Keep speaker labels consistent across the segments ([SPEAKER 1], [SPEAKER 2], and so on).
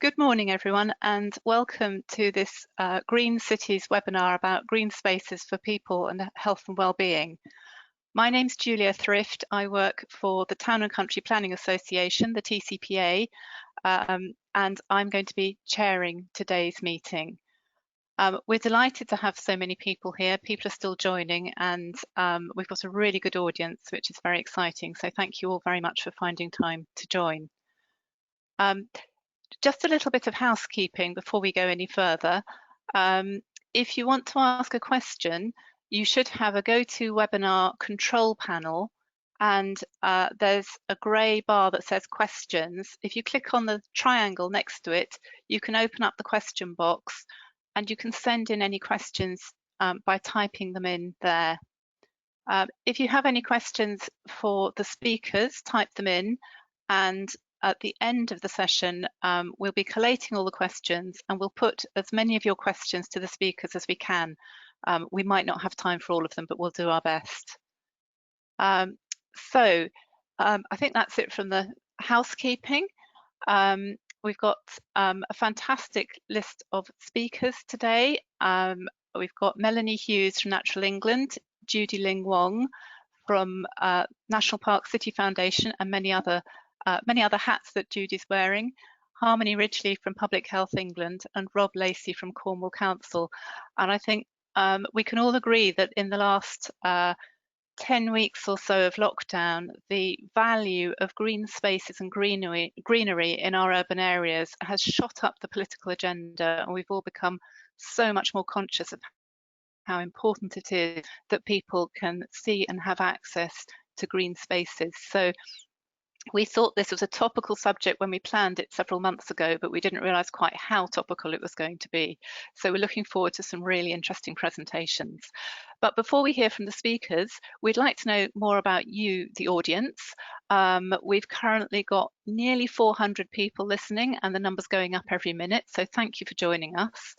[SPEAKER 1] Good morning, everyone, and welcome to this Green Cities webinar about green spaces for people and health and well-being. My name's Julia Thrift. I work for the Town and Country Planning Association, the TCPA, and I'm going to be chairing today's meeting. We're delighted to have so many people here. People are still joining, and we've got a really good audience, which is very exciting. So thank you all very much for finding time to join. Just a little bit of housekeeping before we go any further. If you want to ask a question, you should have a GoToWebinar control panel, and there's a grey bar that says questions. If you click on the triangle next to it, you can open up the question box and you can send in any questions by typing them in there. If you have any questions for the speakers, type them in, and at the end of the session, we'll be collating all the questions and we'll put as many of your questions to the speakers as we can. We might not have time for all of them, but we'll do our best. I think that's it from the housekeeping. We've got a fantastic list of speakers today. We've got Melanie Hughes from Natural England, Judy Ling Wong from National Park City Foundation, and many other hats that Judy's wearing, Harmony Ridgely from Public Health England, and Rob Lacey from Cornwall Council. And I think we can all agree that in the last 10 weeks or so of lockdown, the value of green spaces and greenery in our urban areas has shot up the political agenda, and we've all become so much more conscious of how important it is that people can see and have access to green spaces. So we thought this was a topical subject when we planned it several months ago, but we didn't realise quite how topical it was going to be. So we're looking forward to some really interesting presentations. But before we hear from the speakers, we'd like to know more about you, the audience. We've currently got nearly 400 people listening, and the number's going up every minute, so thank you for joining us.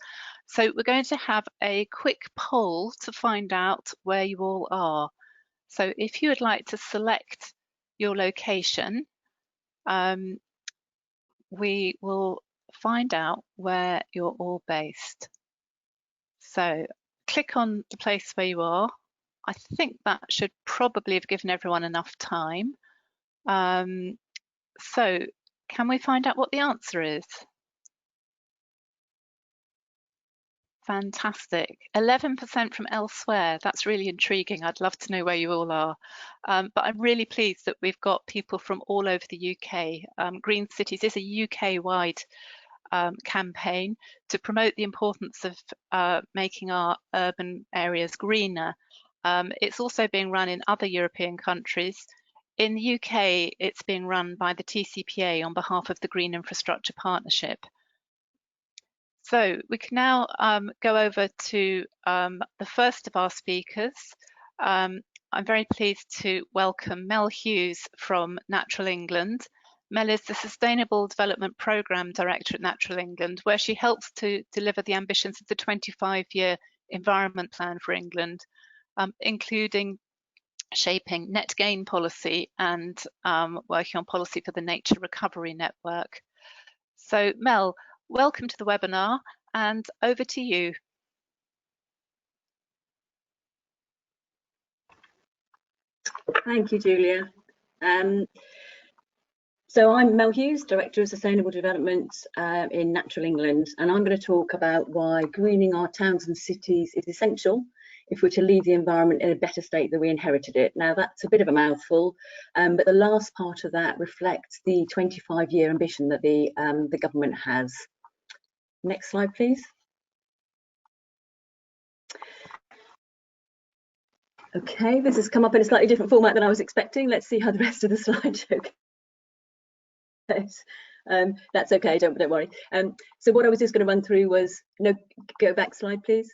[SPEAKER 1] So we're going to have a quick poll to find out where you all are. So if you would like to select your location, we will find out where you're all based. So click on the place where you are. I think that should probably have given everyone enough time. So can we find out what the answer is? Fantastic. 11% from elsewhere. That's really intriguing. I'd love to know where you all are. But I'm really pleased that we've got people from all over the UK. Green Cities is a UK-wide campaign to promote the importance of making our urban areas greener. It's also being run in other European countries. In the UK, it's being run by the TCPA on behalf of the Green Infrastructure Partnership. So we can now go over to the first of our speakers. I'm very pleased to welcome Mel Hughes from Natural England. Mel is the Sustainable Development Programme Director at Natural England, where she helps to deliver the ambitions of the 25-year Environment Plan for England, including shaping net gain policy and working on policy for the Nature Recovery Network. So Mel, welcome to the webinar, and over to you.
[SPEAKER 2] Thank you, Julia. So I'm Mel Hughes, Director of Sustainable Development in Natural England, and I'm going to talk about why greening our towns and cities is essential if we're to leave the environment in a better state than we inherited it. Now that's a bit of a mouthful, but the last part of that reflects the 25-year ambition that the government has. Next slide, please. Okay, this has come up in a slightly different format than I was expecting. Let's see how the rest of the slideshow goes. That's okay, don't worry. So what I was just going to run through was, no, go back slide, please.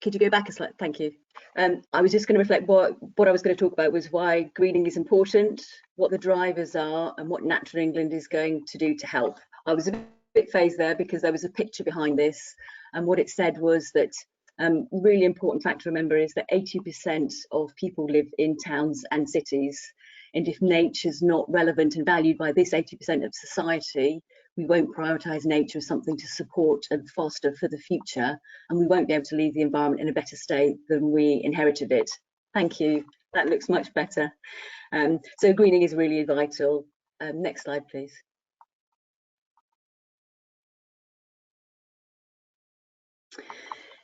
[SPEAKER 2] Could you go back a slide? Thank you. I was just going to reflect what I was going to talk about was why greening is important, what the drivers are, and what Natural England is going to do to help. I was a bit phased there because there was a picture behind this, and what it said was that really important fact to remember is that 80% of people live in towns and cities. And if nature's not relevant and valued by this 80% of society, we won't prioritise nature as something to support and foster for the future, and we won't be able to leave the environment in a better state than we inherited it. Thank you. That looks much better. So greening is really vital. Next slide, please.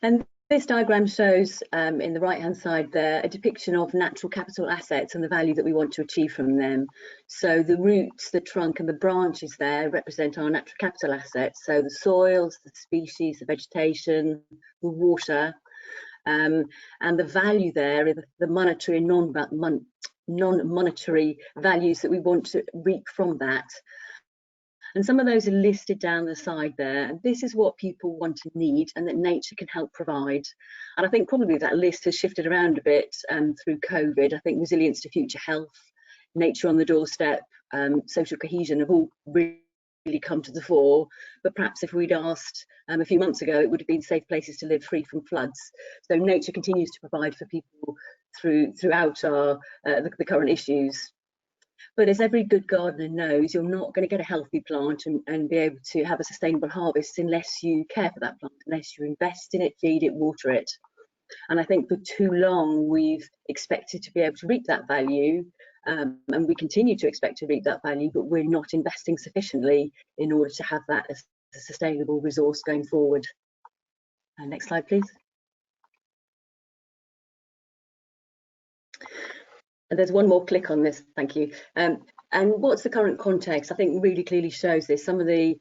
[SPEAKER 2] And this diagram shows in the right-hand side there a depiction of natural capital assets and the value that we want to achieve from them. So the roots, the trunk and the branches there represent our natural capital assets. So the soils, the species, the vegetation, the water, and the value there is the monetary and non-monetary values that we want to reap from that. And some of those are listed down the side there. And this is what people want and need, and that nature can help provide. And I think probably that list has shifted around a bit through COVID. I think resilience to future health, nature on the doorstep, social cohesion have all really come to the fore. But perhaps if we'd asked a few months ago, it would have been safe places to live free from floods. So nature continues to provide for people throughout the current issues. But as every good gardener knows, you're not going to get a healthy plant and be able to have a sustainable harvest unless you care for that plant, unless you invest in it, feed it, water it. And I think for too long we've expected to be able to reap that value, and we continue to expect to reap that value, but we're not investing sufficiently in order to have that as a sustainable resource going forward. Next slide, please. And there's one more click on this, thank you. And what's the current context? I think really clearly shows this. Some of the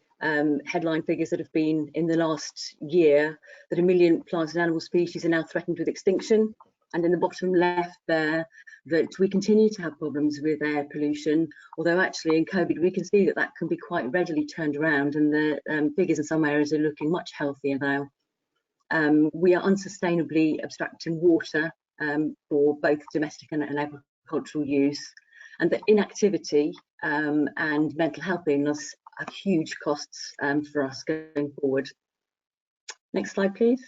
[SPEAKER 2] headline figures that have been in the last year, that 1 million plant and animal species are now threatened with extinction. And in the bottom left there, that we continue to have problems with air pollution, although actually in COVID we can see that that can be quite readily turned around, and the figures in some areas are looking much healthier now. We are unsustainably abstracting water for both domestic and agricultural use, and that inactivity and mental health illness have huge costs for us going forward. Next slide, please.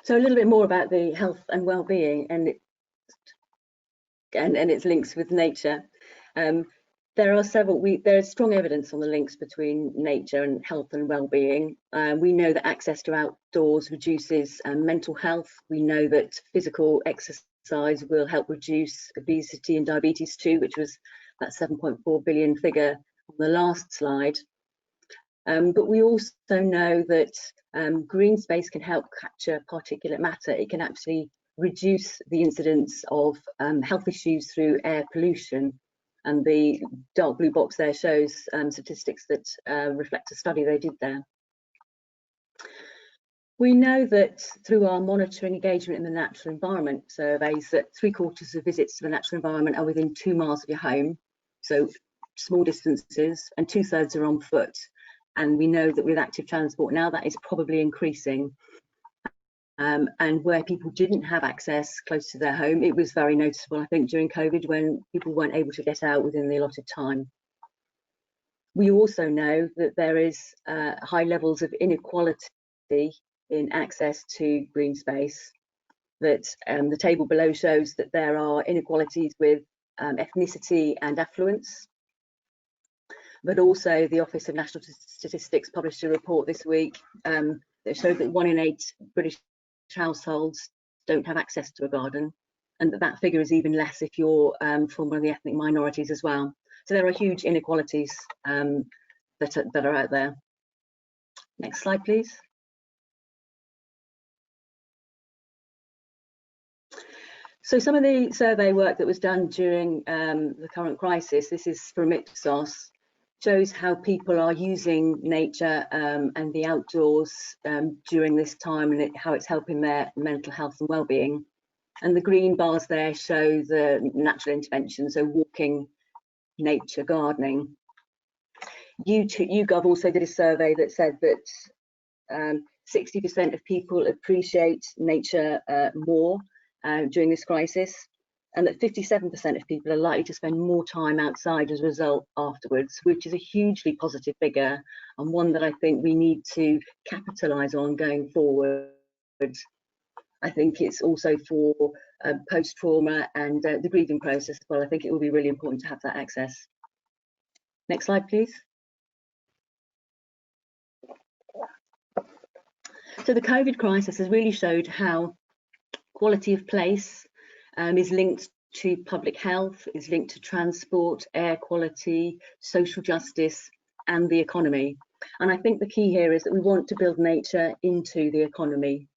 [SPEAKER 2] So a little bit more about the health and well-being and its links with nature. There is strong evidence on the links between nature and health and well-being. We know that access to outdoors reduces mental health. We know that physical exercise will help reduce obesity and diabetes too, which was that 7.4 billion figure on the last slide. But we also know that Greenspace can help capture particulate matter. It can actually reduce the incidence of health issues through air pollution. And the dark blue box there shows statistics that reflect a study they did there. We know that through our monitoring engagement in the natural environment surveys, that 3/4 of visits to the natural environment are within 2 miles of your home, so small distances, and 2/3 are on foot. And we know that with active transport now, that is probably increasing. And where people didn't have access close to their home, it was very noticeable, I think, during COVID, when people weren't able to get out within the allotted time. We also know that there is high levels of inequality in access to green space, that the table below shows that there are inequalities with ethnicity and affluence. But also the Office of National Statistics published a report this week that showed that 1 in 8 British households don't have access to a garden, and that figure is even less if you're from one of the ethnic minorities as well. So there are huge inequalities that are out there. Next slide, please. So some of the survey work that was done during the current crisis, this is from Ipsos, shows how people are using nature and the outdoors during this time, and how it's helping their mental health and well-being. And the green bars there show the natural interventions, so walking, nature, gardening. YouGov also did a survey that said that 60% of people appreciate nature more during this crisis, and that 57% of people are likely to spend more time outside as a result afterwards, which is a hugely positive figure, and one that I think we need to capitalise on going forward. I think it's also for post-trauma and the grieving process as well. I think it will be really important to have that access. Next slide, please. So the COVID crisis has really showed how quality of place is linked to public health, is linked to transport, air quality, social justice, and the economy. And I think the key here is that we want to build nature into the economy.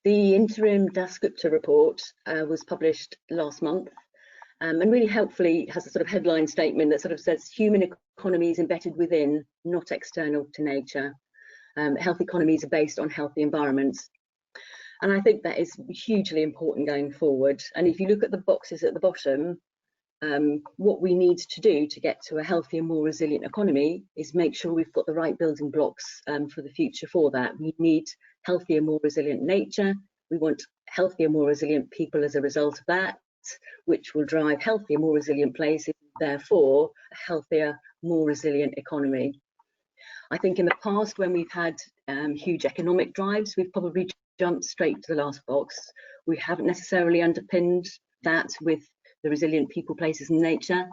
[SPEAKER 2] The interim Dasgupta report was published last month, and really helpfully has a sort of headline statement that sort of says human economy is embedded within, not external to nature. Health economies are based on healthy environments. And I think that is hugely important going forward. And if you look at the boxes at the bottom, what we need to do to get to a healthier, more resilient economy is make sure we've got the right building blocks for the future for that. We need healthier, more resilient nature. We want healthier, more resilient people as a result of that, which will drive healthier, more resilient places, therefore a healthier, more resilient economy. I think in the past, when we've had huge economic drives, we've probably jumped straight to the last box. We haven't necessarily underpinned that with the resilient people, places and nature.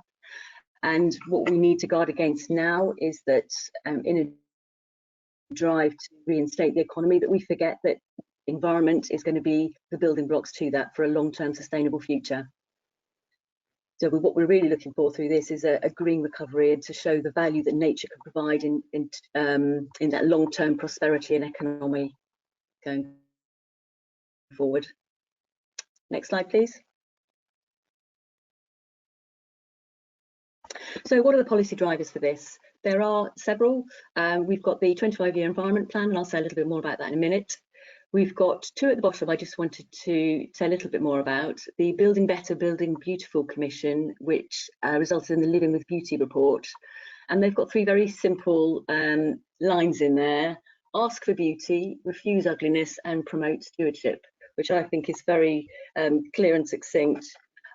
[SPEAKER 2] And what we need to guard against now is that in a drive to reinstate the economy, that we forget that environment is going to be the building blocks to that for a long-term sustainable future. So what we're really looking for through this is a green recovery, and to show the value that nature can provide in that long-term prosperity and economy going forward. Next slide, please. So what are the policy drivers for this? There are several. We've got the 25-year environment plan, and I'll say a little bit more about that in a minute. We've got two at the bottom I just wanted to say a little bit more about. The Building Better, Building Beautiful Commission, which resulted in the Living with Beauty report. And they've got three very simple lines in there: ask for beauty, refuse ugliness, and promote stewardship, which I think is very clear and succinct.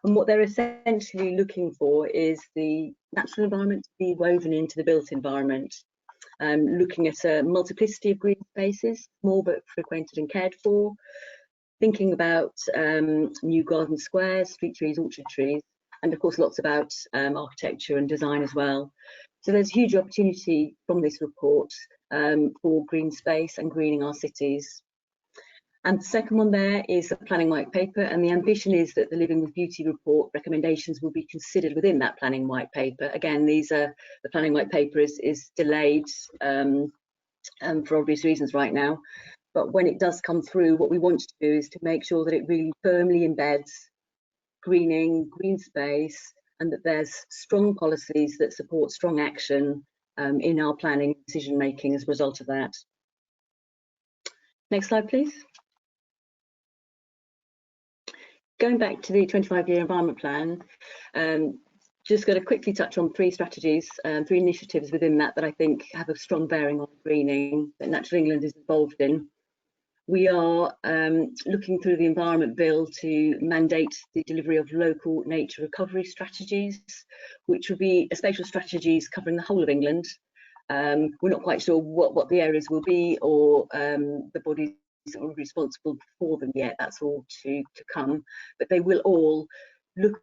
[SPEAKER 2] And what they're essentially looking for is the natural environment to be woven into the built environment. Looking at a multiplicity of green spaces, small but frequented and cared for, thinking about new garden squares, street trees, orchard trees, and of course lots about architecture and design as well. So there's huge opportunity from this report for green space and greening our cities. And the second one there is the planning white paper, and the ambition is that the Living with Beauty report recommendations will be considered within that planning white paper. Again, the planning white paper is delayed for obvious reasons right now, but when it does come through, what we want to do is to make sure that it really firmly embeds greening, green space, and that there's strong policies that support strong action in our planning decision making as a result of that. Next slide, please. Going back to the 25-year environment plan, just going to quickly touch on three strategies, three initiatives within that I think have a strong bearing on greening that Natural England is involved in. We are looking through the Environment Bill to mandate the delivery of local nature recovery strategies, which will be spatial strategies covering the whole of England. We're not quite sure what the areas will be, or the bodies that are responsible for them yet. That's all to come, but they will all look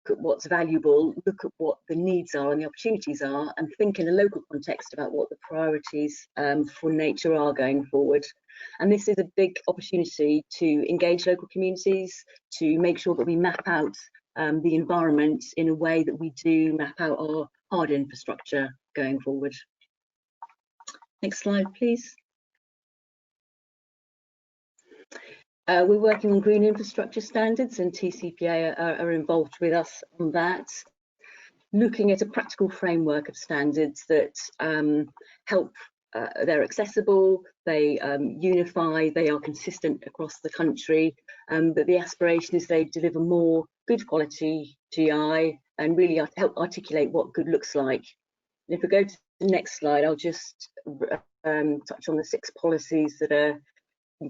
[SPEAKER 2] at what's valuable, look at what the needs are and the opportunities are, and think in a local context about what the priorities for nature are going forward. And this is a big opportunity to engage local communities, to make sure that we map out the environment in a way that we do map out our hard infrastructure going forward. Next slide, please. We're working on green infrastructure standards, and TCPA are involved with us on that, looking at a practical framework of standards that help, they're accessible, they unify, they are consistent across the country, but the aspiration is they deliver more good quality GI and really help articulate what good looks like. And if we go to the next slide, I'll just touch on the 6 policies that are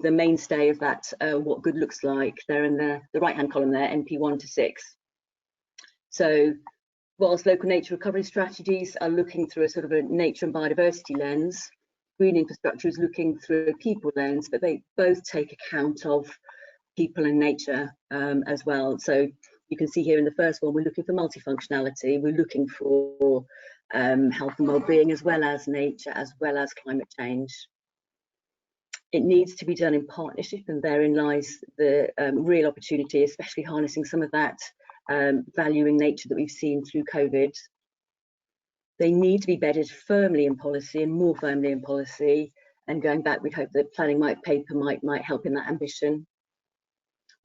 [SPEAKER 2] the mainstay of that, what good looks like. They're in the right-hand column there, NP 1 to 6. So whilst local nature recovery strategies are looking through a sort of a nature and biodiversity lens, green infrastructure is looking through a people lens, but they both take account of people and nature as well. So you can see here in the first one, we're looking for multifunctionality, we're looking for health and well-being, as well as nature, as well as climate change. It needs to be done in partnership, and therein lies the real opportunity, especially harnessing some of that valuing nature that we've seen through COVID. They need to be bedded firmly in policy, and more firmly in policy. And going back, we hope that planning paper might help in that ambition.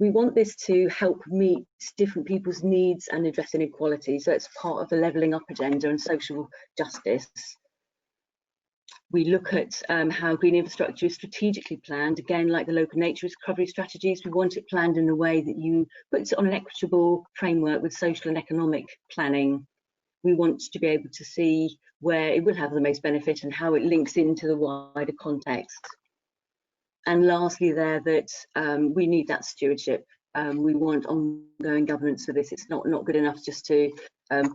[SPEAKER 2] We want this to help meet different people's needs and address inequality. So it's part of the levelling up agenda and social justice. We look at how green infrastructure is strategically planned. Again, like the local nature recovery strategies, we want it planned in a way that you puts it on an equitable framework with social and economic planning. We want to be able to see where it will have the most benefit and how it links into the wider context. And lastly there, that we need that stewardship. We want ongoing governance for this. It's not good enough just to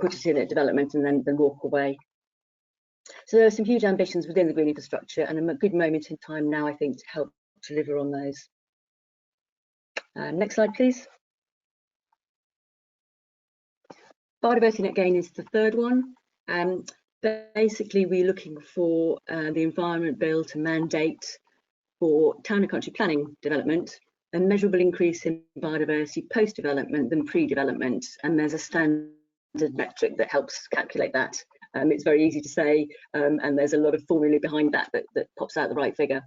[SPEAKER 2] put it in at development and then walk away. So there are some huge ambitions within the green infrastructure, and a good moment in time now, I think, to help deliver on those. Next slide, please. Biodiversity net gain is the third one. Basically, we're looking for the Environment Bill to mandate for town and country planning development a measurable increase in biodiversity post-development than pre-development, and there's a standard metric that helps calculate that. It's very easy to say, and there's a lot of formula behind that pops out the right figure.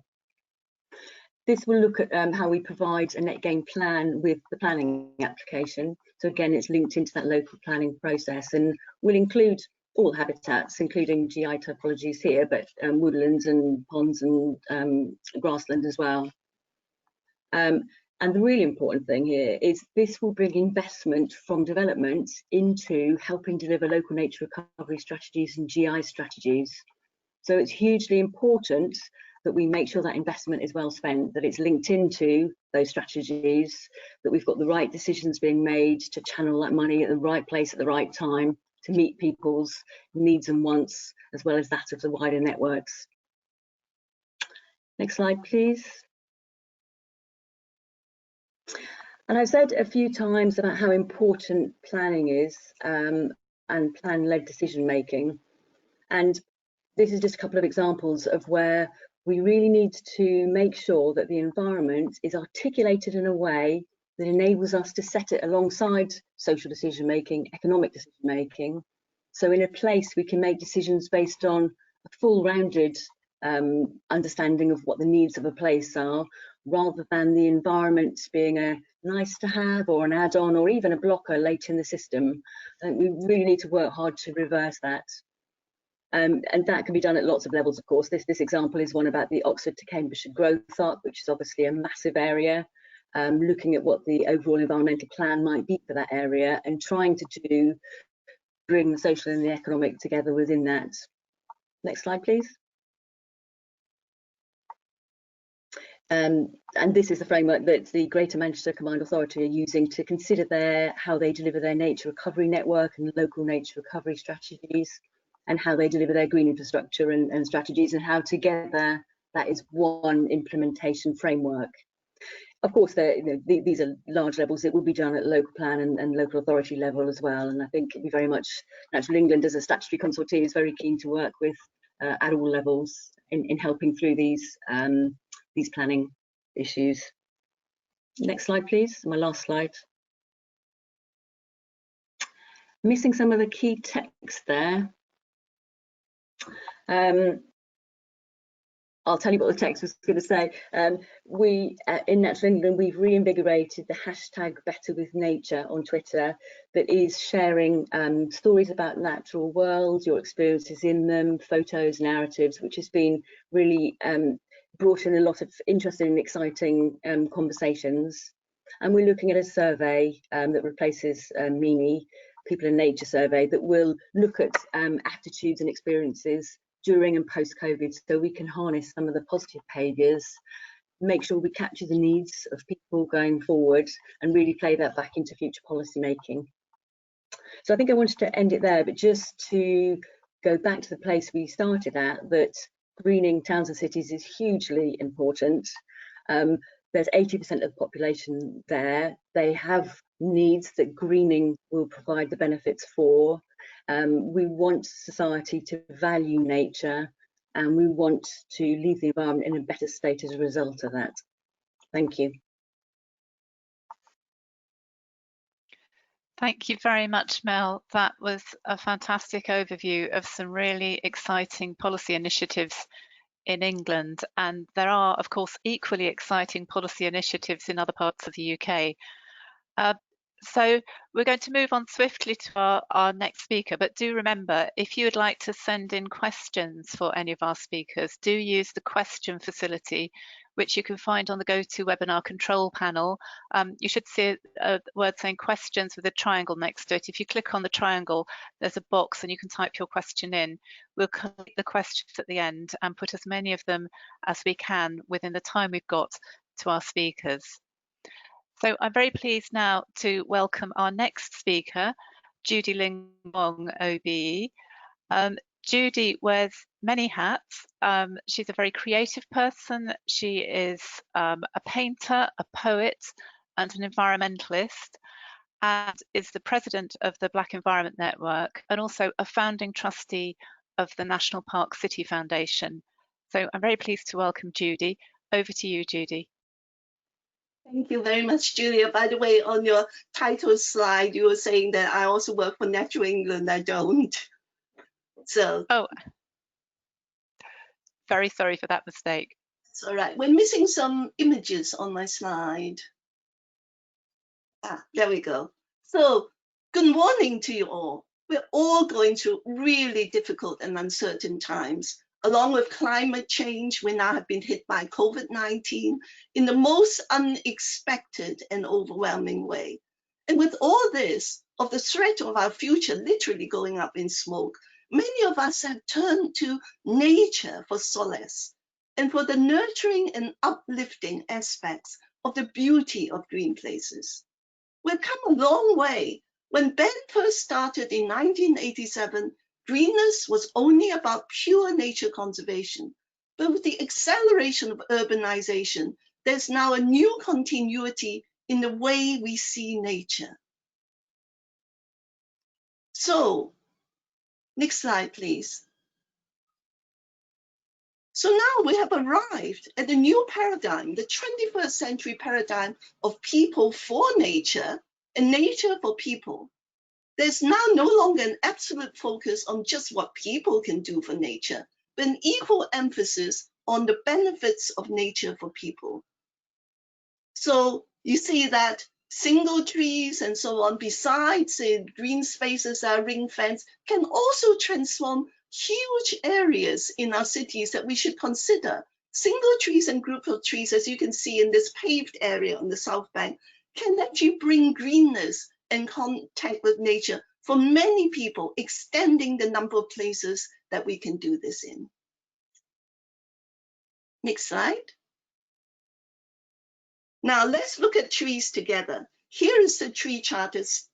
[SPEAKER 2] This will look at how we provide a net gain plan with the planning application. So again, it's linked into that local planning process, and will include all habitats, including GI typologies here, but woodlands and ponds and grassland as well. And the really important thing here is this will bring investment from development into helping deliver local nature recovery strategies and GI strategies. So it's hugely important that we make sure that investment is well spent, that it's linked into those strategies, that we've got the right decisions being made to channel that money at the right place at the right time to meet people's needs and wants, as well as that of the wider networks. Next slide, please. And I've said a few times about how important planning is and plan-led decision making. And this is just a couple of examples of where we really need to make sure that the environment is articulated in a way that enables us to set it alongside social decision making, economic decision making. So in a place we can make decisions based on a full rounded understanding of what the needs of a place are, rather than the environment being a nice to have or an add-on or even a blocker late in the system. I think we really need to work hard to reverse that. And that can be done at lots of levels, of course. This example is one about the Oxford to Cambridgeshire growth arc, which is obviously a massive area, looking at what the overall environmental plan might be for that area and trying to bring the social and the economic together within that. Next slide, please. And this is the framework that the Greater Manchester Combined Authority are using to consider how they deliver their nature recovery network and local nature recovery strategies, and how they deliver their green infrastructure and strategies, and how together that is one implementation framework. Of course, these are large levels. It will be done at local plan and local authority level as well. And I think we very much, Natural England as a statutory consultee is very keen to work with at all levels in helping through these planning issues. Next slide, please. My last slide. Missing some of the key text there. I'll tell you what the text was going to say. We in Natural England, we've reinvigorated the hashtag Better With Nature on Twitter, that is sharing stories about natural worlds, your experiences in them, photos, narratives, which has been really brought in a lot of interesting and exciting conversations. And we're looking at a survey that replaces MINI, People in Nature survey, that will look at attitudes and experiences during and post-COVID, so we can harness some of the positive behaviours, make sure we capture the needs of people going forward, and really play that back into future policy making. So I think I wanted to end it there, but just to go back to the place we started at, that greening towns and cities is hugely important. There's 80% of the population there. They have needs that greening will provide the benefits for. We want society to value nature, and we want to leave the environment in a better state as a result of that. Thank you.
[SPEAKER 1] Thank you very much, Mel. That was a fantastic overview of some really exciting policy initiatives in England. And there are, of course, equally exciting policy initiatives in other parts of the UK. So we're going to move on swiftly to our next speaker, but do remember, if you would like to send in questions for any of our speakers, do use the question facility, which you can find on the GoToWebinar control panel. You should see a word saying questions with a triangle next to it. If you click on the triangle, there's a box and you can type your question in. We'll collect the questions at the end and put as many of them as we can within the time we've got to our speakers. So I'm very pleased now to welcome our next speaker, Judy Ling Wong, OBE. Judy wears many hats. She's a very creative person. She is a painter, a poet, and an environmentalist, and is the president of the Black Environment Network and also a founding trustee of the National Park City Foundation. So I'm very pleased to welcome Judy. Over to you, Judy.
[SPEAKER 3] Thank you very much, Julia. By the way, on your title slide, you were saying that I also work for Natural England. I don't. So.
[SPEAKER 1] Oh, very sorry for that mistake.
[SPEAKER 3] It's all right. We're missing some images on my slide. Ah, there we go. So, good morning to you all. We're all going through really difficult and uncertain times. Along with climate change, we now have been hit by COVID-19 in the most unexpected and overwhelming way. And with all this, of the threat of our future literally going up in smoke, many of us have turned to nature for solace and for the nurturing and uplifting aspects of the beauty of green places. We've come a long way. When Ben first started in 1987, greenness was only about pure nature conservation. But with the acceleration of urbanization, there's now a new continuity in the way we see nature. So, next slide, please. So now we have arrived at a new paradigm, the 21st century paradigm of people for nature and nature for people. There's now no longer an absolute focus on just what people can do for nature, but an equal emphasis on the benefits of nature for people. So you see that single trees and so on, besides the green spaces that are ring fenced, can also transform huge areas in our cities that we should consider. Single trees and group of trees, as you can see in this paved area on the South Bank, can actually bring greenness and contact with nature for many people, extending the number of places that we can do this in. Next slide. Now let's look at trees together. Here is the tree charter's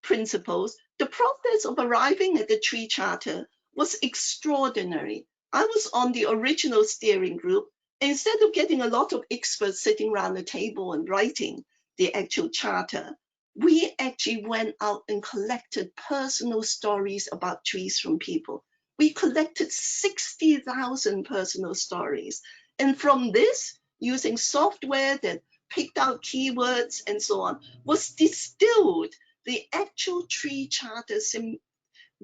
[SPEAKER 3] principles. The process of arriving at the tree charter was extraordinary. I was on the original steering group. Instead of getting a lot of experts sitting around the table and writing the actual charter, we actually went out and collected personal stories about trees from people. We collected 60,000 personal stories. And from this, using software that picked out keywords and so on, was distilled the actual tree charter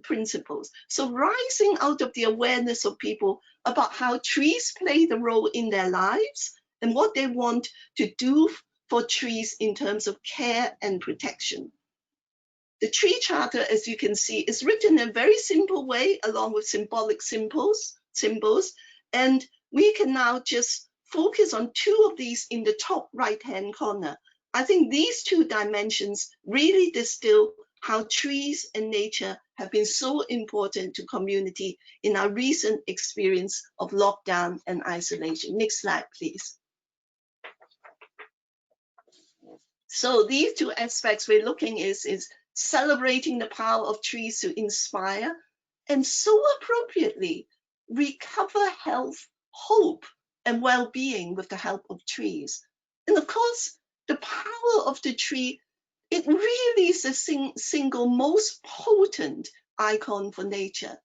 [SPEAKER 3] principles. So rising out of the awareness of people about how trees play the role in their lives and what they want to do for trees in terms of care and protection. The tree charter, as you can see, is written in a very simple way along with symbolic symbols, and we can now just focus on two of these in the top right-hand corner. I think these two dimensions really distill how trees and nature have been so important to community in our recent experience of lockdown and isolation. Next slide, please. So these two aspects we're looking is celebrating the power of trees to inspire, and so appropriately, recover health, hope, and well-being with the help of trees. And of course, the power of the tree, it really is the single most potent icon for nature.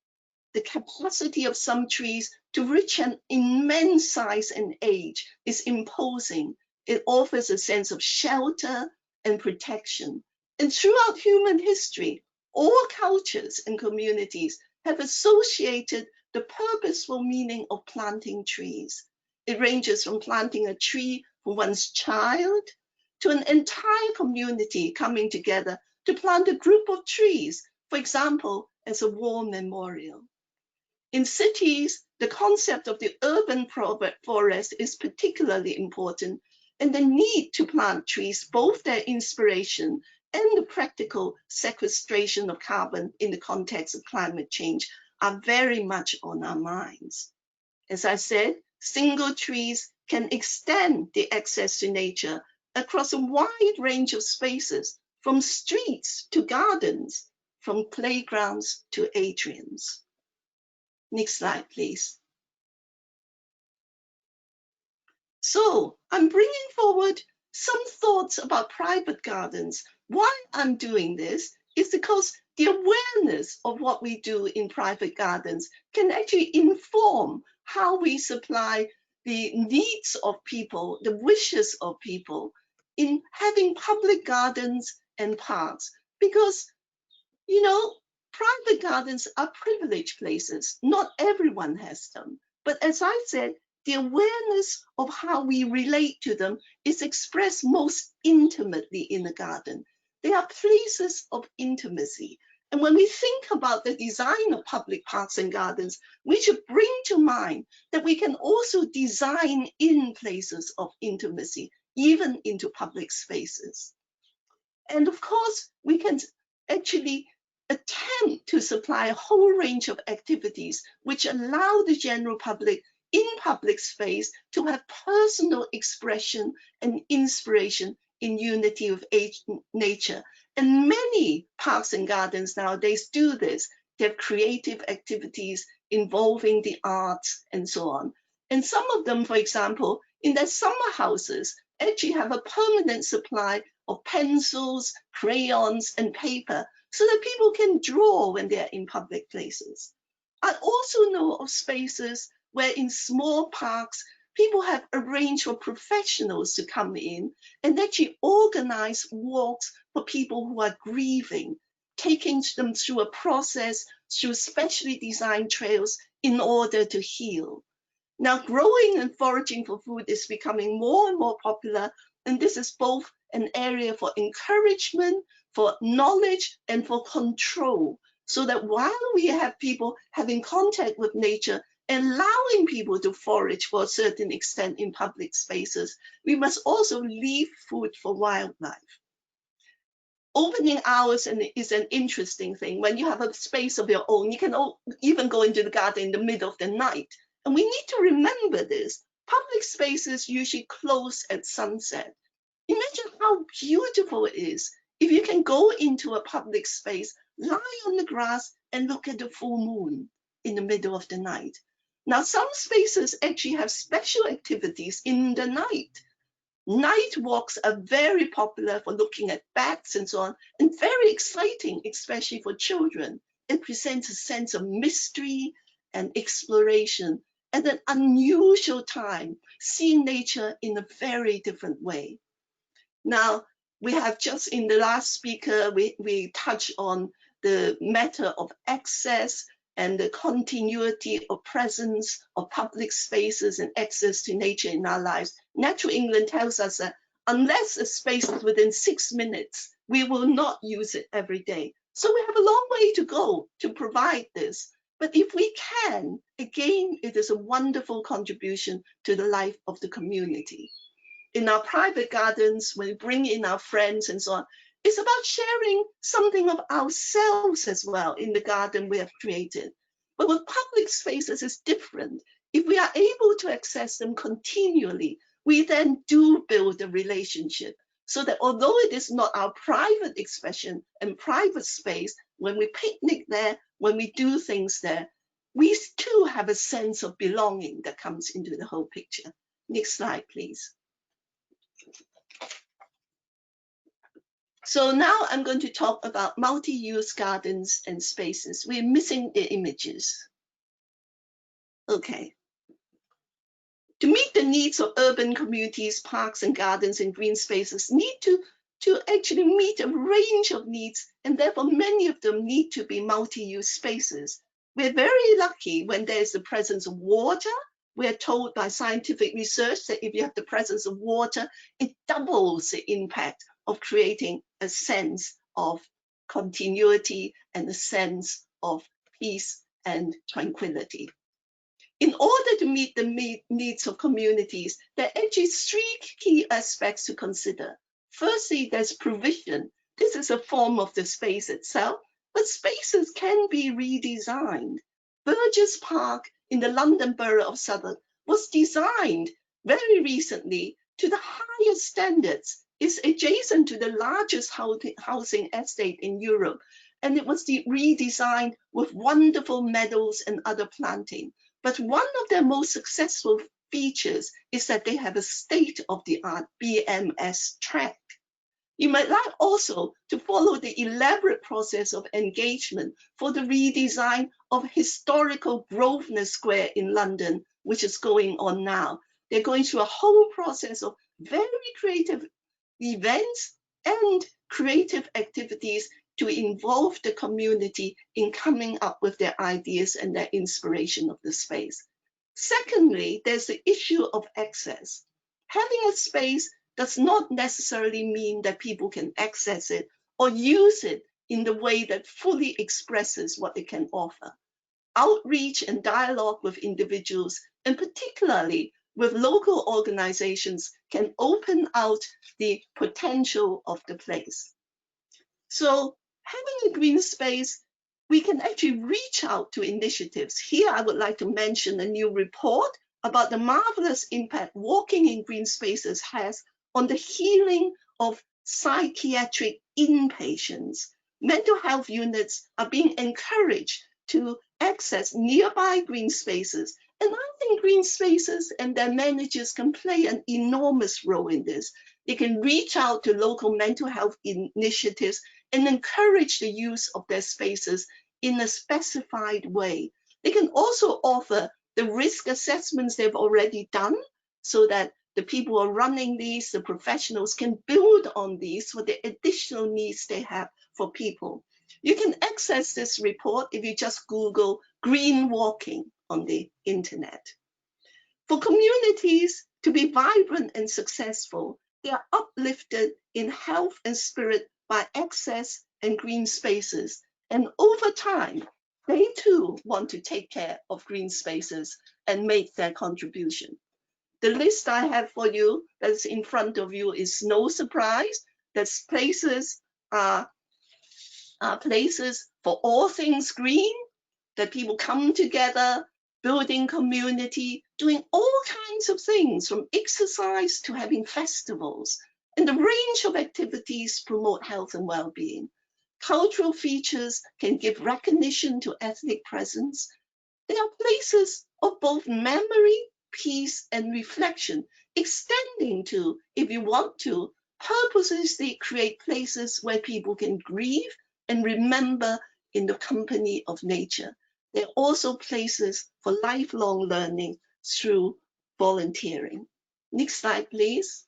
[SPEAKER 3] The capacity of some trees to reach an immense size and age is imposing. It offers a sense of shelter and protection. And throughout human history, all cultures and communities have associated the purposeful meaning of planting trees. It ranges from planting a tree for one's child to an entire community coming together to plant a group of trees, for example, as a war memorial. In cities, the concept of the urban forest is particularly important, and the need to plant trees, both their inspiration and the practical sequestration of carbon in the context of climate change, are very much on our minds. As I said, single trees can extend the access to nature across a wide range of spaces, from streets to gardens, from playgrounds to atriums. Next slide, please. So I'm bringing forward some thoughts about private gardens. Why I'm doing this is because the awareness of what we do in private gardens can actually inform how we supply the needs of people, the wishes of people in having public gardens and parks. Because, you know, private gardens are privileged places. Not everyone has them. But as I said, the awareness of how we relate to them is expressed most intimately in the garden. They are places of intimacy. And when we think about the design of public parks and gardens, we should bring to mind that we can also design in places of intimacy, even into public spaces. And of course, we can actually attempt to supply a whole range of activities which allow the general public in public space to have personal expression and inspiration in unity with nature. And many parks and gardens nowadays do this. They have creative activities involving the arts and so on. And some of them, for example, in their summer houses, actually have a permanent supply of pencils, crayons, and paper so that people can draw when they're in public places. I also know of spaces where in small parks, people have arranged for professionals to come in and actually organize walks for people who are grieving, taking them through a process through specially designed trails in order to heal. Now, growing and foraging for food is becoming more and more popular, and this is both an area for encouragement, for knowledge, and for control, so that while we have people having contact with nature, allowing people to forage for a certain extent in public spaces, we must also leave food for wildlife. Opening hours is an interesting thing. When you have a space of your own, you can even go into the garden in the middle of the night. And we need to remember this. Public spaces usually close at sunset. Imagine how beautiful it is if you can go into a public space, lie on the grass, and look at the full moon in the middle of the night. Now, some spaces actually have special activities in the night. Night walks are very popular for looking at bats and so on, and very exciting, especially for children. It presents a sense of mystery and exploration at an unusual time, seeing nature in a very different way. Now, we have just in the last speaker, we touched on the matter of access and the continuity of presence of public spaces and access to nature in our lives. Natural England tells us that unless a space is within 6 minutes, we will not use it every day. So we have a long way to go to provide this. But if we can, again, it is a wonderful contribution to the life of the community. In our private gardens, when we bring in our friends and so on, it's about sharing something of ourselves as well in the garden we have created. But with public spaces, it's different. If we are able to access them continually, we then do build a relationship so that although it is not our private expression and private space, when we picnic there, when we do things there, we too have a sense of belonging that comes into the whole picture. Next slide, please. So now I'm going to talk about multi-use gardens and spaces. We're missing the images. Okay. To meet the needs of urban communities, parks and gardens and green spaces need to actually meet a range of needs, and therefore many of them need to be multi-use spaces. We're very lucky when there's the presence of water. We're told by scientific research that if you have the presence of water, it doubles the impact of creating a sense of continuity and a sense of peace and tranquility. In order to meet the needs of communities, there are actually three key aspects to consider. Firstly, there's provision. This is a form of the space itself, but spaces can be redesigned. Burgess Park in the London Borough of Southwark was designed very recently to the highest standards. It's adjacent to the largest housing estate in Europe, and it was redesigned with wonderful meadows and other planting. But one of their most successful features is that they have a state-of-the-art BMS track. You might like also to follow the elaborate process of engagement for the redesign of historical Grosvenor Square in London, which is going on now. They're going through a whole process of very creative events and creative activities to involve the community in coming up with their ideas and their inspiration of the space. Secondly, there's the issue of access. Having a space does not necessarily mean that people can access it or use it in the way that fully expresses what it can offer. Outreach and dialogue with individuals, and particularly with local organizations, can open out the potential of the place. So having a green space, we can actually reach out to initiatives. Here, I would like to mention a new report about the marvelous impact walking in green spaces has on the healing of psychiatric inpatients. Mental health units are being encouraged to access nearby green spaces. And I think green spaces and their managers can play an enormous role in this. They can reach out to local mental health initiatives and encourage the use of their spaces in a specified way. They can also offer the risk assessments they've already done so that the people who are running these, the professionals, can build on these for the additional needs they have for people. You can access this report if you just Google green walking on the internet. For communities to be vibrant and successful, they are uplifted in health and spirit by access and green spaces. And over time, they too want to take care of green spaces and make their contribution. The list I have for you that's in front of you is no surprise. There's places are places for all things green, that people come together, building community, doing all kinds of things from exercise to having festivals. And the range of activities promote health and well-being. Cultural features can give recognition to ethnic presence. They are places of both memory, peace, and reflection, extending to, if you want to, purposely create places where people can grieve and remember in the company of nature. They're also places for lifelong learning through volunteering. Next slide, please.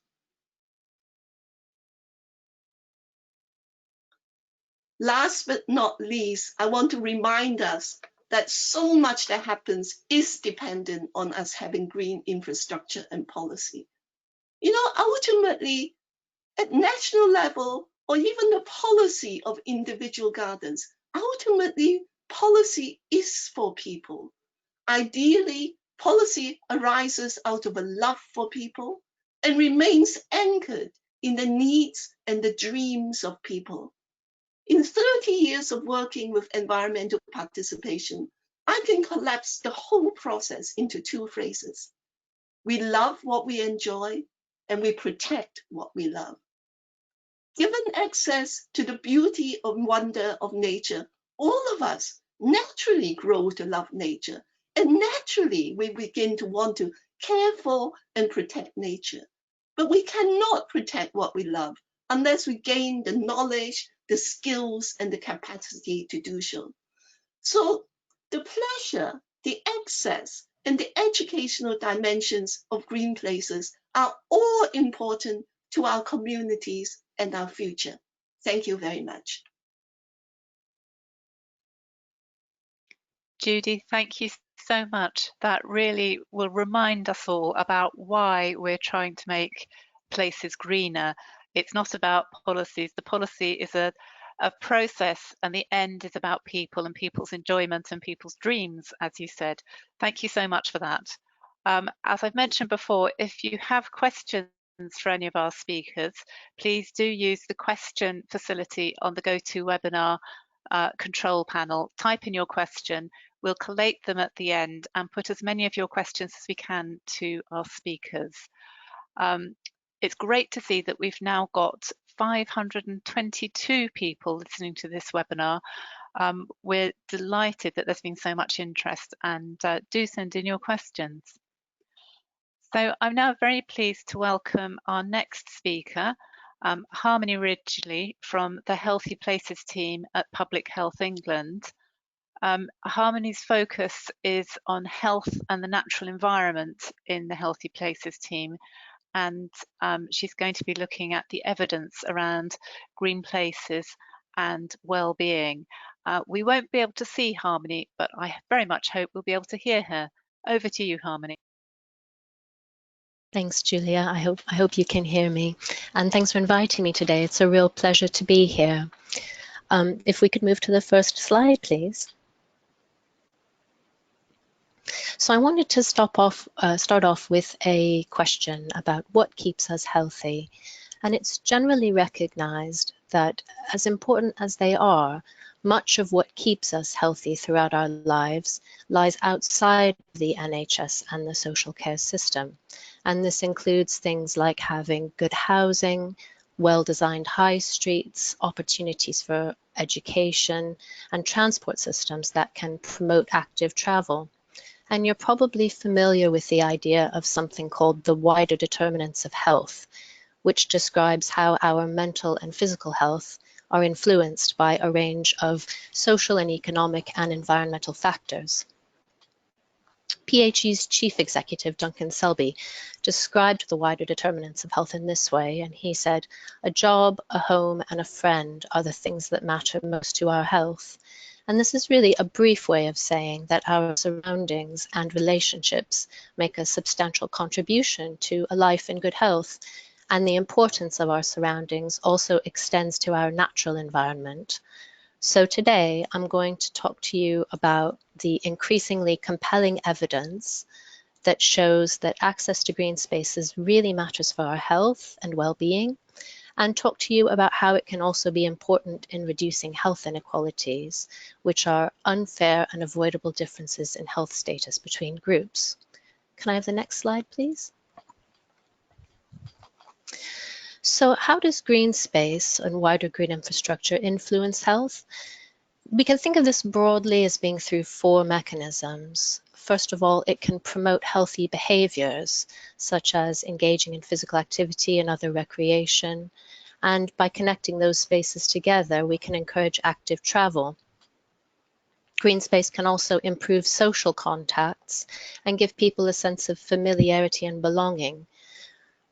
[SPEAKER 3] Last but not least, I want to remind us that so much that happens is dependent on us having green infrastructure and policy. You know, ultimately, at national level, or even the policy of individual gardens, ultimately, policy is for people. Ideally, policy arises out of a love for people and remains anchored in the needs and the dreams of people. In 30 years of working with environmental participation, I can collapse the whole process into two phrases. We love what we enjoy, and we protect what we love. Given access to the beauty and wonder of nature, all of us naturally grow to love nature. And naturally, we begin to want to care for and protect nature. But we cannot protect what we love unless we gain the knowledge, the skills, and the capacity to do so. So the pleasure, the access, and the educational dimensions of green places are all important to our communities and our future. Thank you very much.
[SPEAKER 1] Judy, thank you so much. That really will remind us all about why we're trying to make places greener. It's not about policies. The policy is a process, and the end is about people and people's enjoyment and people's dreams, as you said. Thank you so much for that. As I've mentioned before, if you have questions for any of our speakers, please do use the question facility on the GoToWebinar control panel. Type in your question. We'll collate them at the end and put as many of your questions as we can to our speakers. It's great to see that we've now got 522 people listening to this webinar. We're delighted that there's been so much interest, and do send in your questions. So I'm now very pleased to welcome our next speaker, Harmony Ridgely from the Healthy Places team at Public Health England. Harmony's focus is on health and the natural environment in the Healthy Places team, and she's going to be looking at the evidence around green places and well-being. We won't be able to see Harmony, but I very much hope we'll be able to hear her. Over to you, Harmony.
[SPEAKER 4] Thanks, Julia. I hope you can hear me. And thanks for inviting me today. It's a real pleasure to be here. If we could move to the first slide, please. So I wanted to start off with a question about what keeps us healthy. And it's generally recognized that, as important as they are, much of what keeps us healthy throughout our lives lies outside the NHS and the social care system. And this includes things like having good housing, well-designed high streets, opportunities for education, and transport systems that can promote active travel. And you're probably familiar with the idea of something called the wider determinants of health, which describes how our mental and physical health are influenced by a range of social and economic and environmental factors. PHE's chief executive, Duncan Selby, described the wider determinants of health in this way, and he said, "A job, a home, and a friend are the things that matter most to our health." And this is really a brief way of saying that our surroundings and relationships make a substantial contribution to a life in good health, and the importance of our surroundings also extends to our natural environment. So today I'm going to talk to you about the increasingly compelling evidence that shows that access to green spaces really matters for our health and well-being, and talk to you about how it can also be important in reducing health inequalities, which are unfair and avoidable differences in health status between groups. Can I have the next slide, please? So how does green space and wider green infrastructure influence health? We can think of this broadly as being through four mechanisms. First of all, it can promote healthy behaviors, such as engaging in physical activity and other recreation. And by connecting those spaces together, we can encourage active travel. Green space can also improve social contacts and give people a sense of familiarity and belonging.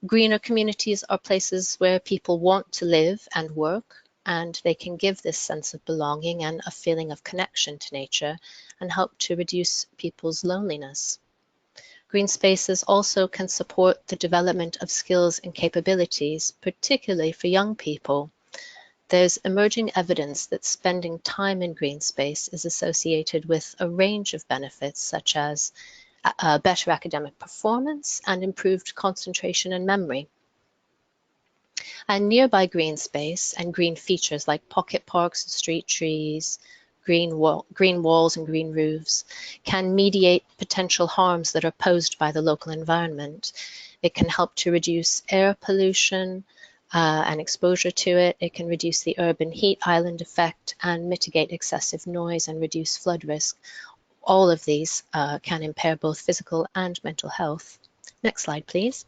[SPEAKER 4] Greener communities are places where people want to live and work, and they can give this sense of belonging and a feeling of connection to nature and help to reduce people's loneliness. Green spaces also can support the development of skills and capabilities, particularly for young people. There's emerging evidence that spending time in green space is associated with a range of benefits, such as better academic performance and improved concentration and memory. And nearby green space and green features like pocket parks, street trees, green walls and green roofs can mediate potential harms that are posed by the local environment. It can help to reduce air pollution, and exposure to it. It can reduce the urban heat island effect and mitigate excessive noise and reduce flood risk. All of these can impair both physical and mental health. Next slide, please.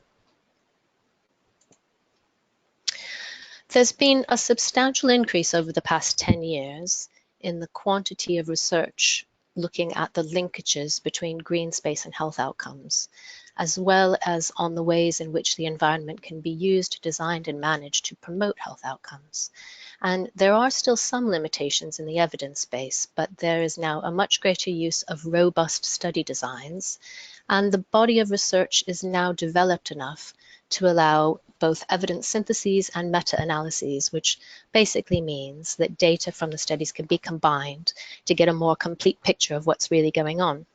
[SPEAKER 4] There's been a substantial increase over the past 10 years in the quantity of research looking at the linkages between green space and health outcomes, as well as on the ways in which the environment can be used, designed, and managed to promote health outcomes. And there are still some limitations in the evidence base, but there is now a much greater use of robust study designs, and the body of research is now developed enough to allow both evidence syntheses and meta-analyses, which basically means that data from the studies can be combined to get a more complete picture of what's really going on.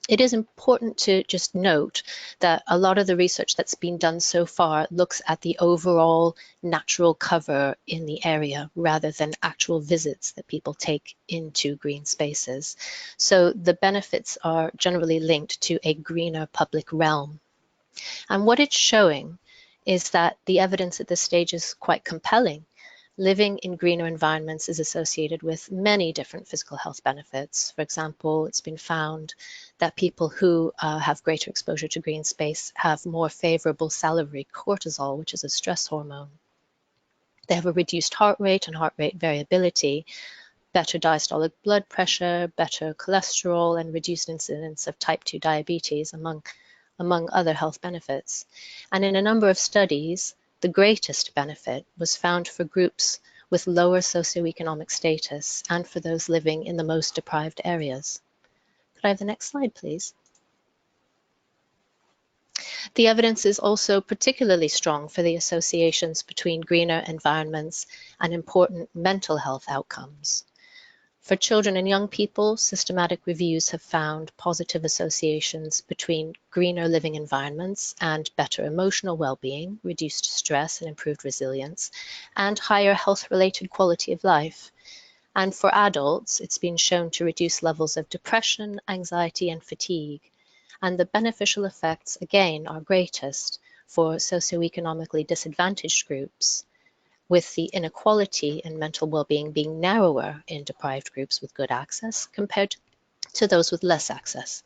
[SPEAKER 4] It is important to just note that a lot of the research that's been done so far looks at the overall natural cover in the area rather than actual visits that people take into green spaces. So the benefits are generally linked to a greener public realm. And what it's showing is that the evidence at this stage is quite compelling. Living in greener environments is associated with many different physical health benefits. For example, it's been found that people who have greater exposure to green space have more favorable salivary cortisol, which is a stress hormone. They have a reduced heart rate and heart rate variability, better diastolic blood pressure, better cholesterol, and reduced incidence of type 2 diabetes, among other health benefits. And in a number of studies, the greatest benefit was found for groups with lower socioeconomic status and for those living in the most deprived areas. Could I have the next slide, please? The evidence is also particularly strong for the associations between greener environments and important mental health outcomes. For children and young people, systematic reviews have found positive associations between greener living environments and better emotional well-being, reduced stress and improved resilience, and higher health-related quality of life. And for adults, it's been shown to reduce levels of depression, anxiety, and fatigue. And the beneficial effects, again, are greatest for socioeconomically disadvantaged groups, with the inequality in mental well-being being narrower in deprived groups with good access compared to those with less access.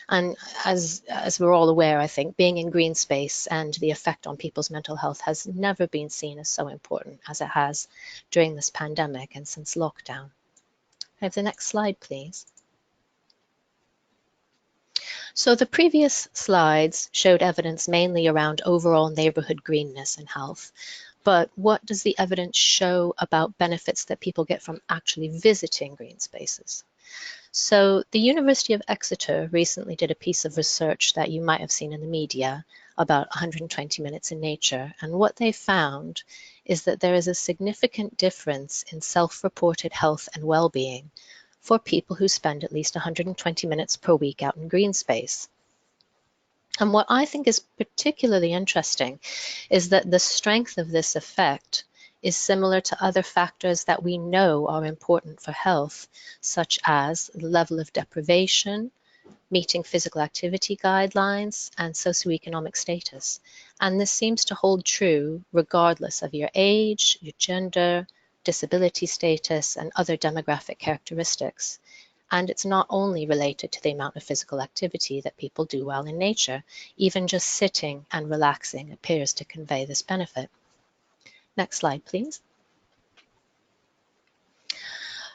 [SPEAKER 4] And as we're all aware, I think, being in green space and the effect on people's mental health has never been seen as so important as it has during this pandemic and since lockdown. I have the next slide, please. So the previous slides showed evidence mainly around overall neighborhood greenness and health. But what does the evidence show about benefits that people get from actually visiting green spaces? So the University of Exeter recently did a piece of research that you might have seen in the media about 120 minutes in nature. And what they found is that there is a significant difference in self-reported health and well-being for people who spend at least 120 minutes per week out in green space. And what I think is particularly interesting is that the strength of this effect is similar to other factors that we know are important for health, such as the level of deprivation, meeting physical activity guidelines, and socioeconomic status. And this seems to hold true regardless of your age, your gender, disability status, and other demographic characteristics. And it's not only related to the amount of physical activity that people do while in nature. Even just sitting and relaxing appears to convey this benefit. Next slide, please.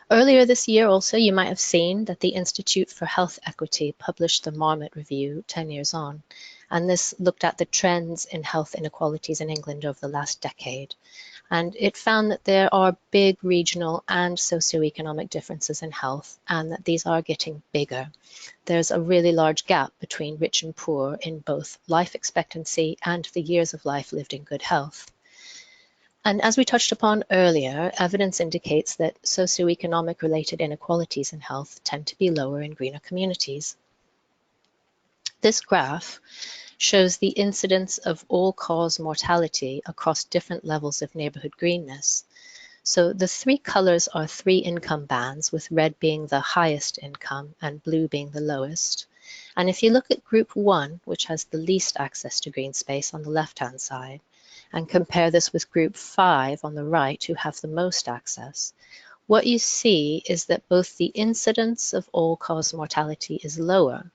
[SPEAKER 4] Earlier this year also, you might have seen that the Institute for Health Equity published the Marmot Review 10 years on, and this looked at the trends in health inequalities in England over the last decade. And it found that there are big regional and socioeconomic differences in health, and that these are getting bigger. There's a really large gap between rich and poor in both life expectancy and the years of life lived in good health. And as we touched upon earlier, evidence indicates that socioeconomic related inequalities in health tend to be lower in greener communities. This graph shows the incidence of all-cause mortality across different levels of neighborhood greenness. So the three colors are three income bands, with red being the highest income and blue being the lowest. And if you look at group 1, which has the least access to green space on the left-hand side, and compare this with group 5 on the right, who have the most access, what you see is that both the incidence of all-cause mortality is lower,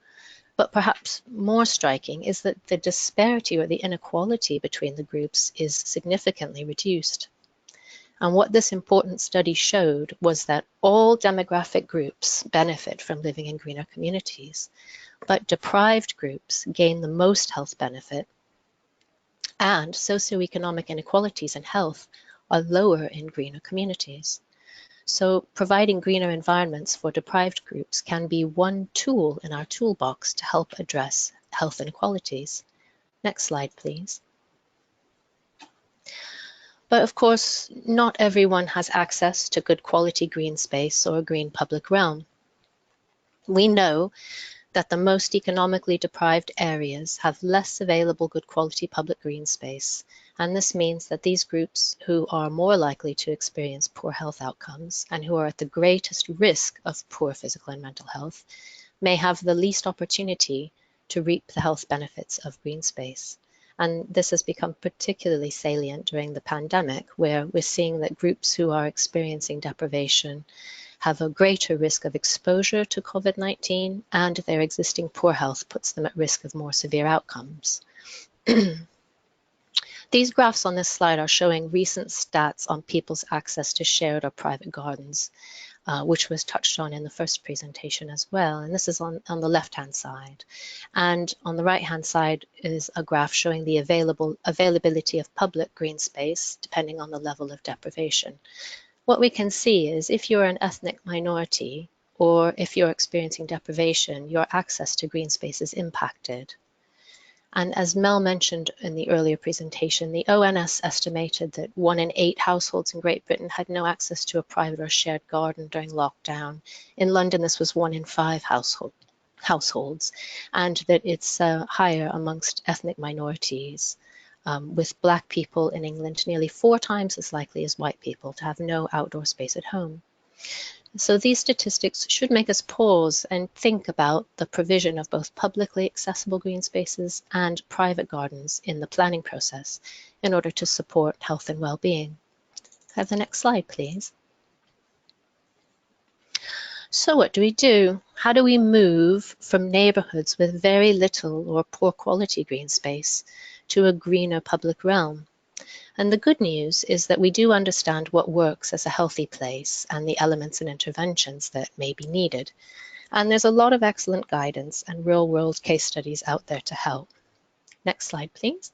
[SPEAKER 4] but perhaps more striking is that the disparity or the inequality between the groups is significantly reduced. And what this important study showed was that all demographic groups benefit from living in greener communities, but deprived groups gain the most health benefit, and socioeconomic inequalities in health are lower in greener communities. So providing greener environments for deprived groups can be one tool in our toolbox to help address health inequalities. Next slide, please. But of course, not everyone has access to good quality green space or a green public realm. We know that the most economically deprived areas have less available good quality public green space, and this means that these groups who are more likely to experience poor health outcomes and who are at the greatest risk of poor physical and mental health may have the least opportunity to reap the health benefits of green space. And this has become particularly salient during the pandemic, where we're seeing that groups who are experiencing deprivation have a greater risk of exposure to COVID-19, and their existing poor health puts them at risk of more severe outcomes. These graphs on this slide are showing recent stats on people's access to shared or private gardens, which was touched on in the first presentation as well. And this is on the left-hand side. And on the right-hand side is a graph showing the availability of public green space, depending on the level of deprivation. What we can see is if you're an ethnic minority or if you're experiencing deprivation, your access to green space is impacted. And as Mel mentioned in the earlier presentation, the ONS estimated that 1 in 8 households in Great Britain had no access to a private or shared garden during lockdown. In London, this was 1 in 5 households, and that it's higher amongst ethnic minorities, with Black people in England nearly 4 times as likely as white people to have no outdoor space at home. So these statistics should make us pause and think about the provision of both publicly accessible green spaces and private gardens in the planning process in order to support health and well-being. Have the next slide, please. So what do? How do we move from neighborhoods with very little or poor quality green space to a greener public realm? And the good news is that we do understand what works as a healthy place and the elements and interventions that may be needed. And there's a lot of excellent guidance and real-world case studies out there to help. Next slide, please.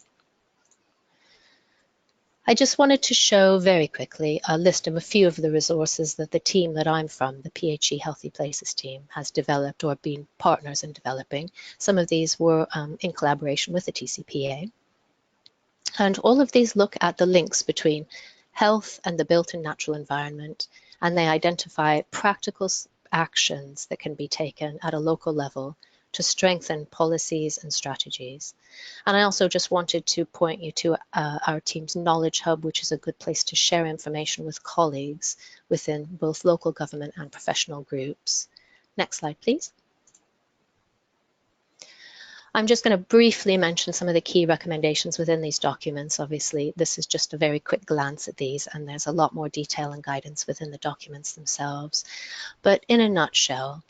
[SPEAKER 4] I just wanted to show very quickly a list of a few of the resources that the team that I'm from, the PHE Healthy Places team, has developed or been partners in developing. Some of these were in collaboration with the TCPA. And all of these look at the links between health and the built and natural environment, and they identify practical actions that can be taken at a local level to strengthen policies and strategies. And I also just wanted to point you to our team's Knowledge Hub, which is a good place to share information with colleagues within both local government and professional groups. Next slide, please. I'm just going to briefly mention some of the key recommendations within these documents. Obviously, this is just a very quick glance at these, and there's a lot more detail and guidance within the documents themselves. But in a nutshell,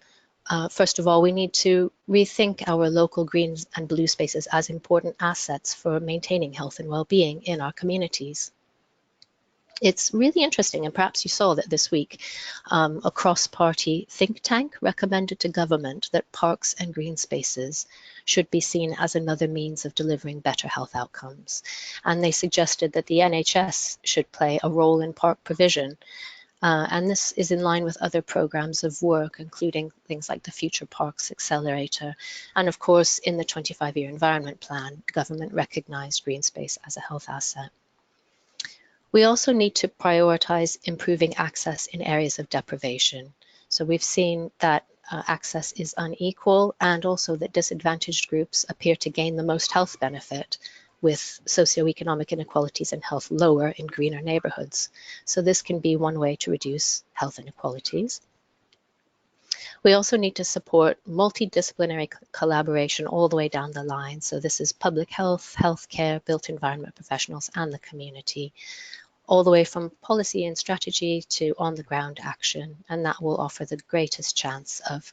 [SPEAKER 4] first of all, we need to rethink our local green and blue spaces as important assets for maintaining health and well-being in our communities. It's really interesting, and perhaps you saw that this week, a cross-party think tank recommended to government that parks and green spaces should be seen as another means of delivering better health outcomes. And they suggested that the NHS should play a role in park provision. And this is in line with other programs of work, including things like the Future Parks Accelerator. And of course, in the 25-year Environment Plan, government recognized green space as a health asset. We also need to prioritize improving access in areas of deprivation. So we've seen that access is unequal, and also that disadvantaged groups appear to gain the most health benefit, with socioeconomic inequalities in health lower in greener neighborhoods. So this can be one way to reduce health inequalities. We also need to support multidisciplinary collaboration all the way down the line. So this is public health, healthcare, built environment professionals, and the community, all the way from policy and strategy to on-the-ground action. And that will offer the greatest chance of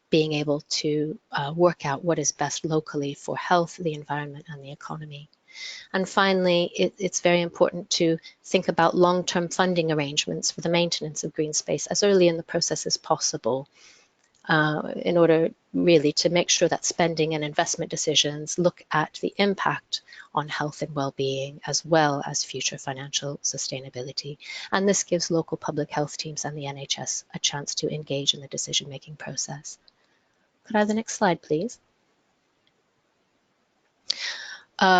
[SPEAKER 4] being able to work out what is best locally for health, the environment, and the economy. And finally, it's very important to think about long-term funding arrangements for the maintenance of green space as early in the process as possible, in order really to make sure that spending and investment decisions look at the impact on health and well-being as well as future financial sustainability. And this gives local public health teams and the NHS a chance to engage in the decision-making process. Could I have the next slide, please?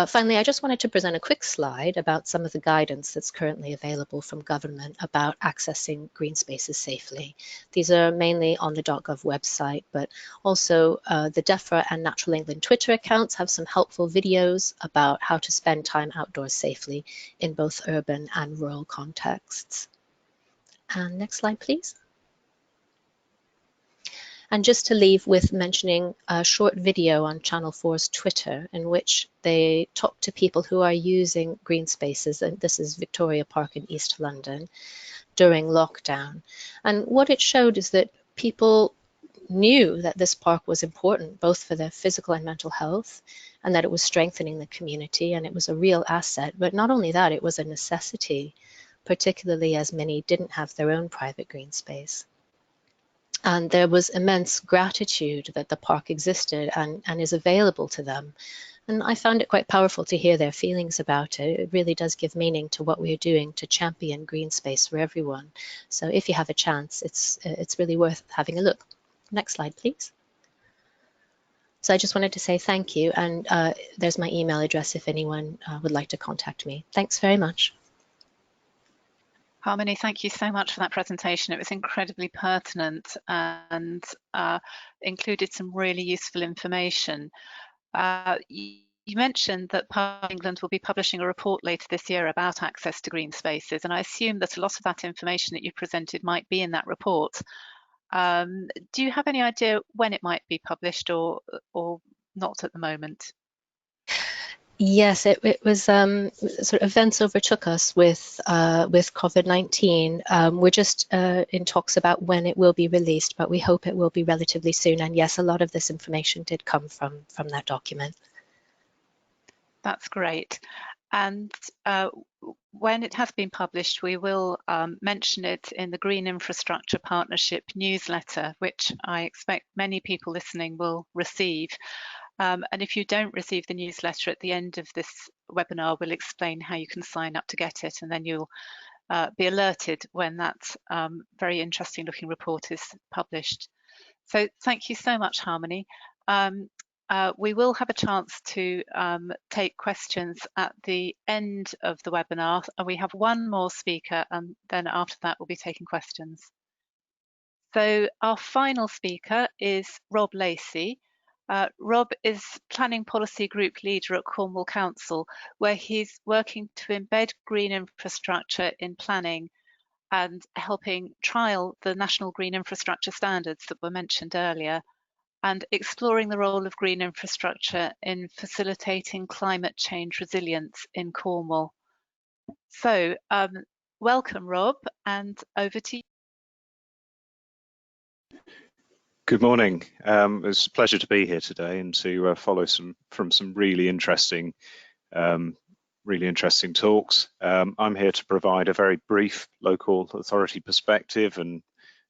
[SPEAKER 4] Finally, I just wanted to present a quick slide about some of the guidance that's currently available from government about accessing green spaces safely. These are mainly on the .gov website, but also the DEFRA and Natural England Twitter accounts have some helpful videos about how to spend time outdoors safely in both urban and rural contexts. And next slide, please. And just to leave with mentioning a short video on Channel 4's Twitter in which they talk to people who are using green spaces, and this is Victoria Park in East London, during lockdown. And what it showed is that people knew that this park was important, both for their physical and mental health, and that it was strengthening the community, and it was a real asset. But not only that, it was a necessity, particularly as many didn't have their own private green space. And there was immense gratitude that the park existed and is available to them. And I found it quite powerful to hear their feelings about it. It really does give meaning to what we're doing to champion green space for everyone. So if you have a chance, it's really worth having a look. Next slide, please. So I just wanted to say thank you. And there's my email address if anyone would like to contact me. Thanks very much.
[SPEAKER 1] Harmony, thank you so much for that presentation. It was incredibly pertinent and included some really useful information. You mentioned that Park England will be publishing a report later this year about access to green spaces, and I assume that a lot of that information that you presented might be in that report. Do you have any idea when it might be published or not at the moment?
[SPEAKER 4] Yes, it was sort of events overtook us with COVID-19. We're just in talks about when it will be released, but we hope it will be relatively soon. And yes, a lot of this information did come from that document.
[SPEAKER 1] That's great. And when it has been published, we will mention it in the Green Infrastructure Partnership newsletter, which I expect many people listening will receive. And if you don't receive the newsletter at the end of this webinar, we'll explain how you can sign up to get it, and then you'll be alerted when that very interesting looking report is published. So thank you so much, Harmony. We will have a chance to take questions at the end of the webinar, and we have one more speaker, and then after that we'll be taking questions. So our final speaker is Rob Lacey. Rob is Planning Policy Group Leader at Cornwall Council, where he's working to embed green infrastructure in planning and helping trial the National Green Infrastructure Standards that were mentioned earlier, and exploring the role of green infrastructure in facilitating climate change resilience in Cornwall. So welcome, Rob, and over to you.
[SPEAKER 5] Good morning. It's a pleasure to be here today and to follow some really interesting talks. I'm here to provide a very brief local authority perspective, and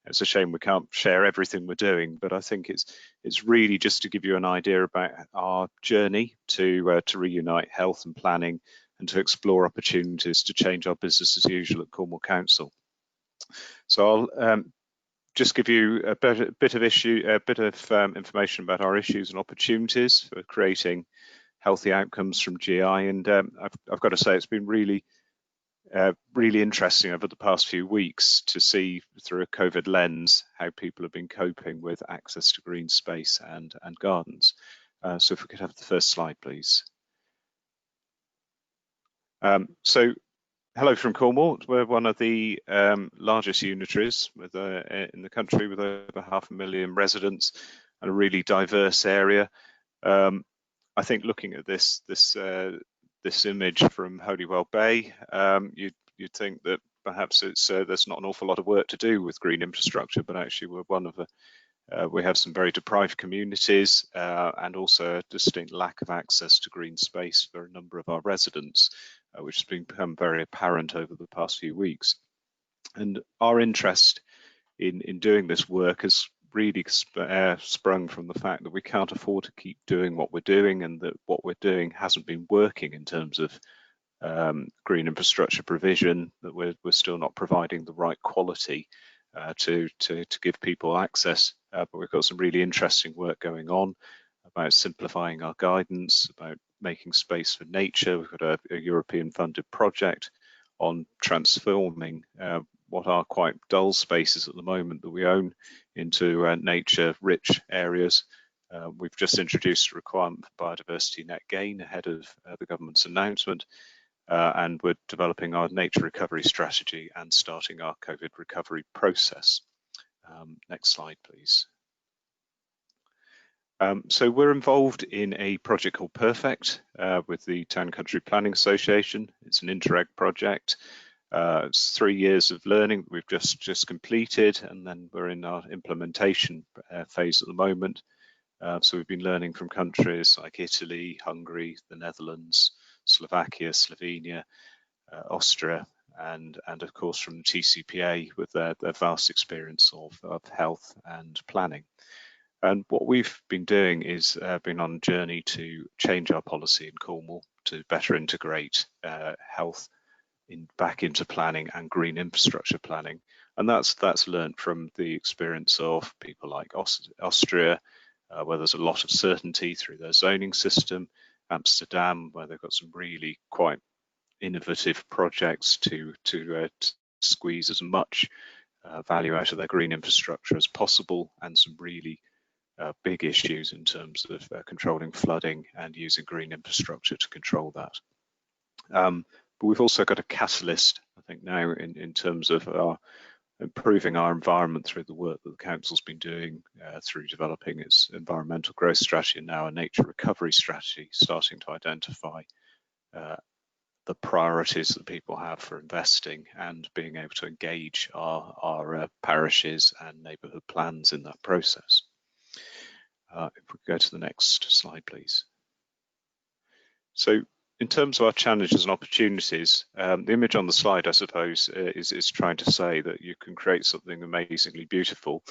[SPEAKER 5] it's a shame we can't share everything we're doing, but I think it's really just to give you an idea about our journey to reunite health and planning and to explore opportunities to change our business as usual at Cornwall Council. So I'll just give you a bit of information about our issues and opportunities for creating healthy outcomes from GI. And I've got to say, it's been really interesting over the past few weeks to see through a COVID lens how people have been coping with access to green space and gardens. So if we could have the first slide, please. So Hello from Cornwall. We're one of the largest unitaries in the country, with over 500,000 residents and a really diverse area. I think looking at this image from Holywell Bay, you'd think that perhaps there's not an awful lot of work to do with green infrastructure, but actually we're one of the we have some very deprived communities and also a distinct lack of access to green space for a number of our residents, which has become very apparent over the past few weeks. And our interest in doing this work has really sprung from the fact that we can't afford to keep doing what we're doing, and that what we're doing hasn't been working in terms of green infrastructure provision, that we're still not providing the right quality to give people access. But we've got some really interesting work going on about simplifying our guidance, about making space for nature. We've got a European funded project on transforming what are quite dull spaces at the moment that we own into nature rich areas. We've just introduced a requirement for biodiversity net gain ahead of the government's announcement. And we're developing our nature recovery strategy and starting our COVID recovery process. Next slide, please. So we're involved in a project called Perfect with the Town and Country Planning Association. It's an Interreg project. It's 3 years of learning that we've just completed, and then we're in our implementation phase at the moment. So we've been learning from countries like Italy, Hungary, the Netherlands, Slovakia, Slovenia, Austria, and of course from the TCPA with their vast experience of health and planning. And what we've been doing is been on a journey to change our policy in Cornwall to better integrate health back into planning and green infrastructure planning. And that's learned from the experience of people like Austria, where there's a lot of certainty through their zoning system, Amsterdam, where they've got some really quite innovative projects to squeeze as much value out of their green infrastructure as possible, and some really big issues in terms of controlling flooding and using green infrastructure to control that. But we've also got a catalyst, I think, now in terms of improving our environment through the work that the council's been doing through developing its environmental growth strategy and now a nature recovery strategy, starting to identify the priorities that people have for investing and being able to engage our parishes and neighbourhood plans in that process. If we go to the next slide, please. So in terms of our challenges and opportunities, the image on the slide, I suppose, is trying to say that you can create something amazingly beautiful,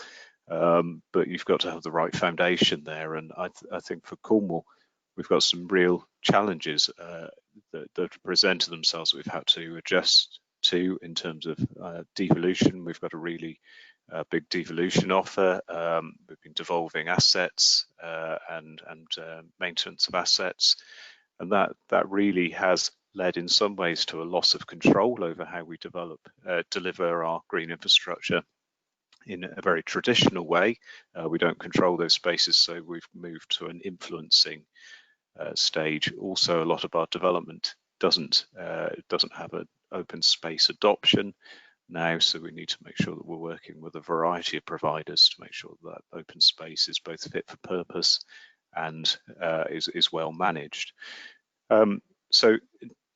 [SPEAKER 5] but you've got to have the right foundation there. And I think for Cornwall, we've got some real challenges that presented themselves that we've had to adjust to in terms of devolution. We've got a really big devolution offer. We've been devolving assets and maintenance of assets. And that really has led in some ways to a loss of control over how we deliver our green infrastructure in a very traditional way. We don't control those spaces, so we've moved to an influencing stage. Also, a lot of our development doesn't have an open space adoption now, so we need to make sure that we're working with a variety of providers to make sure that open space is both fit for purpose and is well managed. So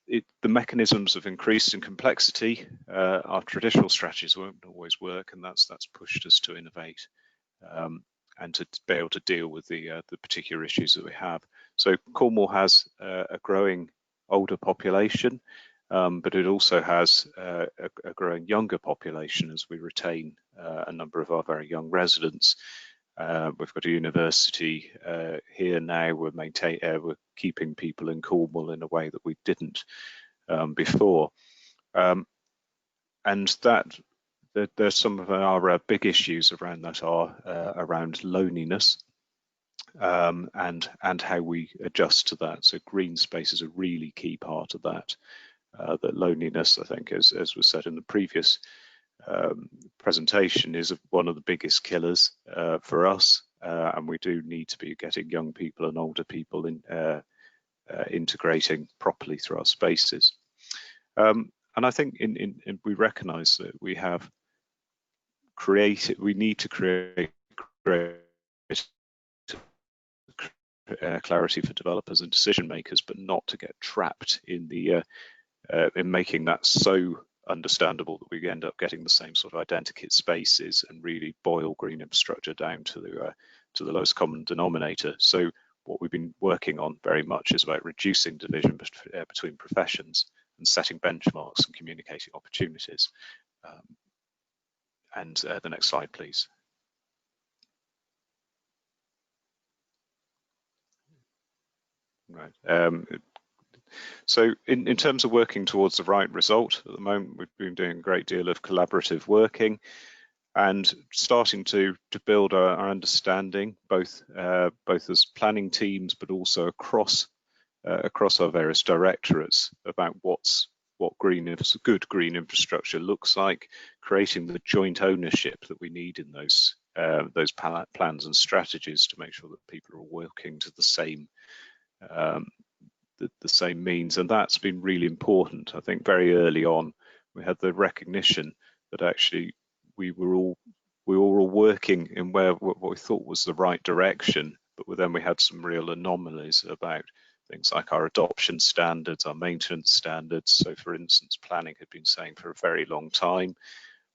[SPEAKER 5] the mechanisms have increased in complexity. Our traditional strategies won't always work, and that's pushed us to innovate and to be able to deal with the particular issues that we have. So Cornwall has a growing older population, but it also has a growing younger population as we retain a number of our very young residents. We've got a university here now. We're keeping people in Cornwall in a way that we didn't before, and there's some of our big issues around that are around loneliness and how we adjust to that. So Greenspace is a really key part of that. That loneliness, I think, as was said in the previous presentation, is one of the biggest killers for us, and we do need to be getting young people and older people integrating properly through our spaces. I think we recognise that we have created, we need to create clarity for developers and decision makers, but not to get trapped in the in making that so understandable that we end up getting the same sort of identikit spaces and really boil green infrastructure down to the lowest common denominator. So what we've been working on very much is about reducing division between professions and setting benchmarks and communicating opportunities. The next slide, please. Right. So in terms of working towards the right result, at the moment we've been doing a great deal of collaborative working and starting to build our understanding, both as planning teams, but also across our various directorates, about what good green infrastructure looks like, creating the joint ownership that we need in those plans and strategies to make sure that people are working to the same means. And that's been really important. I think very early on we had the recognition that actually we were all working in what we thought was the right direction, but then we had some real anomalies about things like our adoption standards, our maintenance standards. So for instance, planning had been saying for a very long time,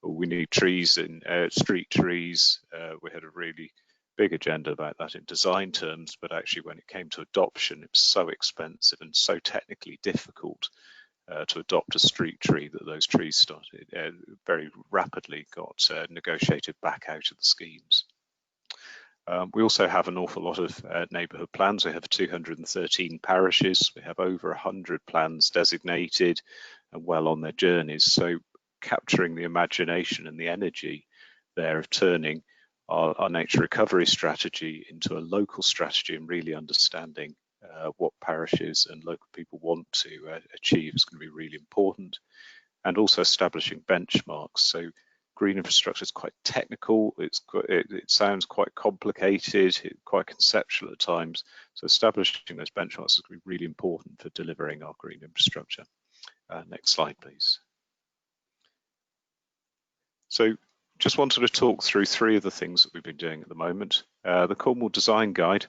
[SPEAKER 5] we need trees in street trees. We had a really big agenda about that in design terms, but actually when it came to adoption, it was so expensive and so technically difficult to adopt a street tree that those trees started very rapidly got negotiated back out of the schemes. We also have an awful lot of neighbourhood plans. We have 213 parishes. We have over 100 plans designated and well on their journeys. So capturing the imagination and the energy there of turning our nature recovery strategy into a local strategy and really understanding what parishes and local people want to achieve is going to be really important. And also establishing benchmarks. So green infrastructure is quite technical, it sounds quite complicated, quite conceptual at times. So establishing those benchmarks is going to be really important for delivering our green infrastructure. Next slide, please. So just wanted to talk through three of the things that we've been doing at the moment. The Cornwall Design Guide,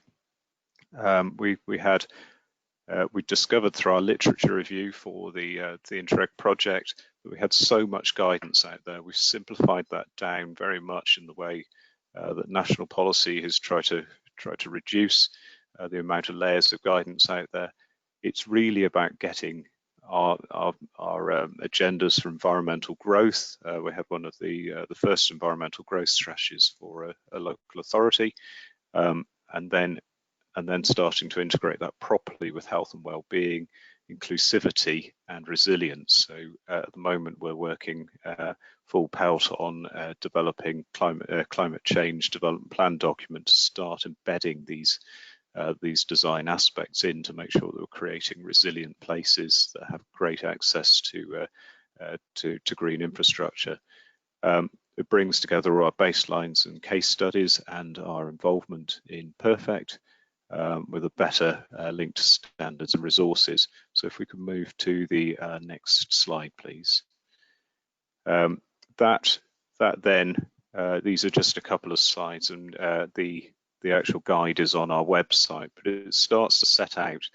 [SPEAKER 5] we discovered through our literature review for the Interreg project that we had so much guidance out there. We've simplified that down very much in the way that national policy has tried to reduce the amount of layers of guidance out there. It's really about getting our agendas for environmental growth. We have one of the first environmental growth strategies for a local authority, and then starting to integrate that properly with health and well-being, inclusivity and resilience. So at the moment we're working full pelt on developing climate change development plan document to start embedding these design aspects in to make sure that we're creating resilient places that have great access to green infrastructure. It brings together our baselines and case studies and our involvement in Perfect, with a better link to standards and resources. So if we could move to the next slide, please. These are just a couple of slides, and the actual guide is on our website, but it starts to set out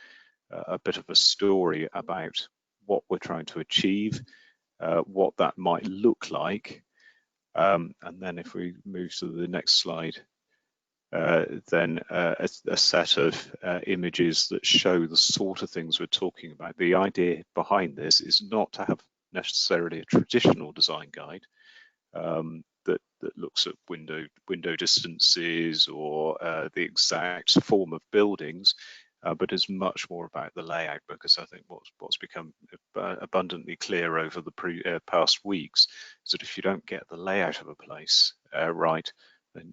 [SPEAKER 5] a bit of a story about what we're trying to achieve, what that might look like. And then if we move to the next slide, then a set of images that show the sort of things we're talking about. The idea behind this is not to have necessarily a traditional design guide that looks at window distances or the exact form of buildings, but is much more about the layout, because I think what's become abundantly clear over the past weeks is that if you don't get the layout of a place right,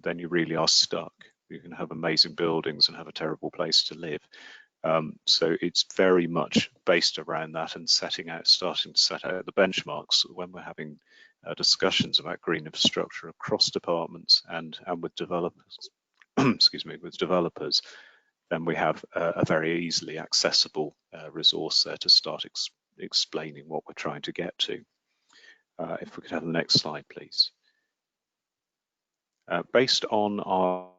[SPEAKER 5] then you really are stuck. You can have amazing buildings and have a terrible place to live. So it's very much based around that and starting to set out the benchmarks when we're having discussions about green infrastructure across departments and with developers. Excuse me, with developers, then we have a very easily accessible resource there to start explaining what we're trying to get to. If we could have the next slide, please. Based on our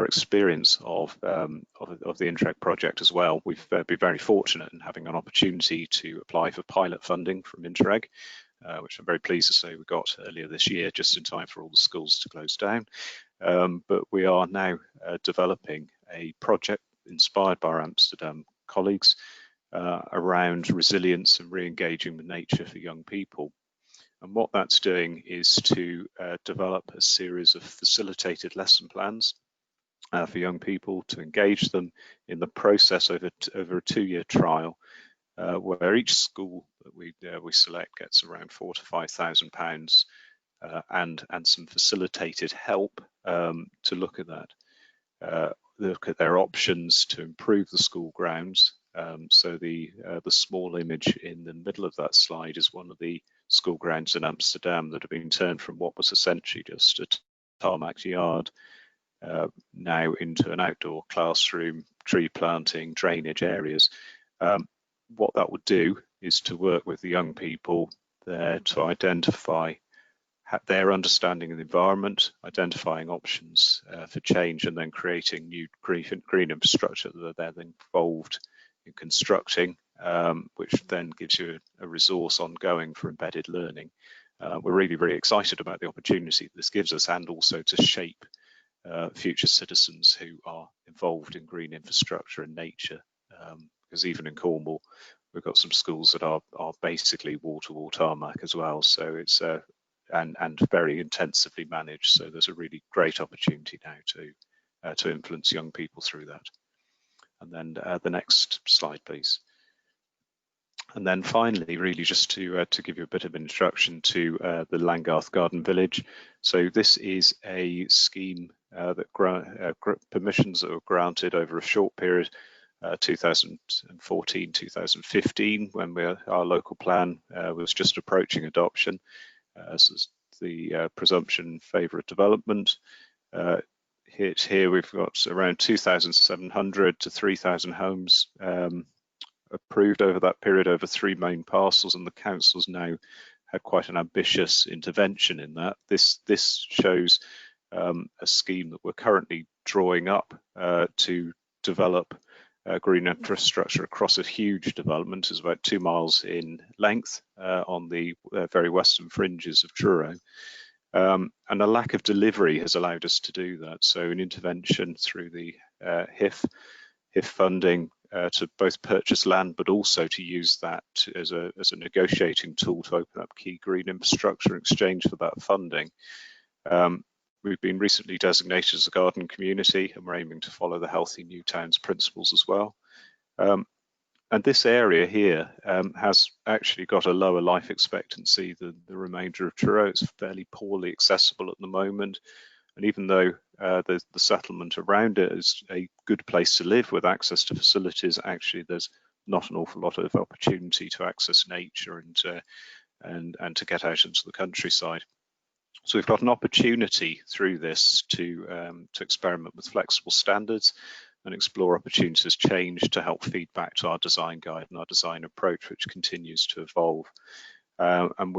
[SPEAKER 5] experience of the Interreg project as well, we've been very fortunate in having an opportunity to apply for pilot funding from Interreg, which I'm very pleased to say we got earlier this year, just in time for all the schools to close down. But we are now developing a project inspired by our Amsterdam colleagues around resilience and re-engaging with nature for young people. And what that's doing is to develop a series of facilitated lesson plans for young people to engage them in the process over a 2-year trial, where each school that we select gets around £4,000 to £5,000 and some facilitated help to look at that. Look at their options to improve the school grounds. So the small image in the middle of that slide is one of the school grounds in Amsterdam that have been turned from what was essentially just a tarmac yard now into an outdoor classroom, tree planting, drainage areas. What that would do is to work with the young people there to identify their understanding of the environment, identifying options for change, and then creating new green infrastructure that they're then involved in constructing, which then gives you a resource ongoing for embedded learning. We're really, really excited about the opportunity this gives us, and also to shape future citizens who are involved in green infrastructure and nature, because even in Cornwall, we've got some schools that are basically wall-to-wall tarmac as well. So it's and very intensively managed. So there's a really great opportunity now to influence young people through that. And then the next slide, please. And then finally, really just to give you a bit of introduction to the Langarth Garden Village. So this is a scheme that permissions that were granted over a short period, 2014, 2015, when our local plan was just approaching adoption. So the presumption favour development. Here we've got around 2,700 to 3,000 homes approved over that period over 3 main parcels, and the council's now had quite an ambitious intervention in that. This shows a scheme that we're currently drawing up to develop green infrastructure across a huge development. It's about 2 miles in length on the very western fringes of Truro. And a lack of delivery has allowed us to do that. So an intervention through the HIF funding to both purchase land, but also to use that as a negotiating tool to open up key green infrastructure in exchange for that funding. We've been recently designated as a garden community, and we're aiming to follow the Healthy New Towns principles as well. And this area here has actually got a lower life expectancy than the remainder of Truro. It's fairly poorly accessible at the moment. And even though the settlement around it is a good place to live with access to facilities, actually there's not an awful lot of opportunity to access nature and to get out into the countryside. So we've got an opportunity through this to experiment with flexible standards and explore opportunities change to help feed back to our design guide and our design approach, which continues to evolve. And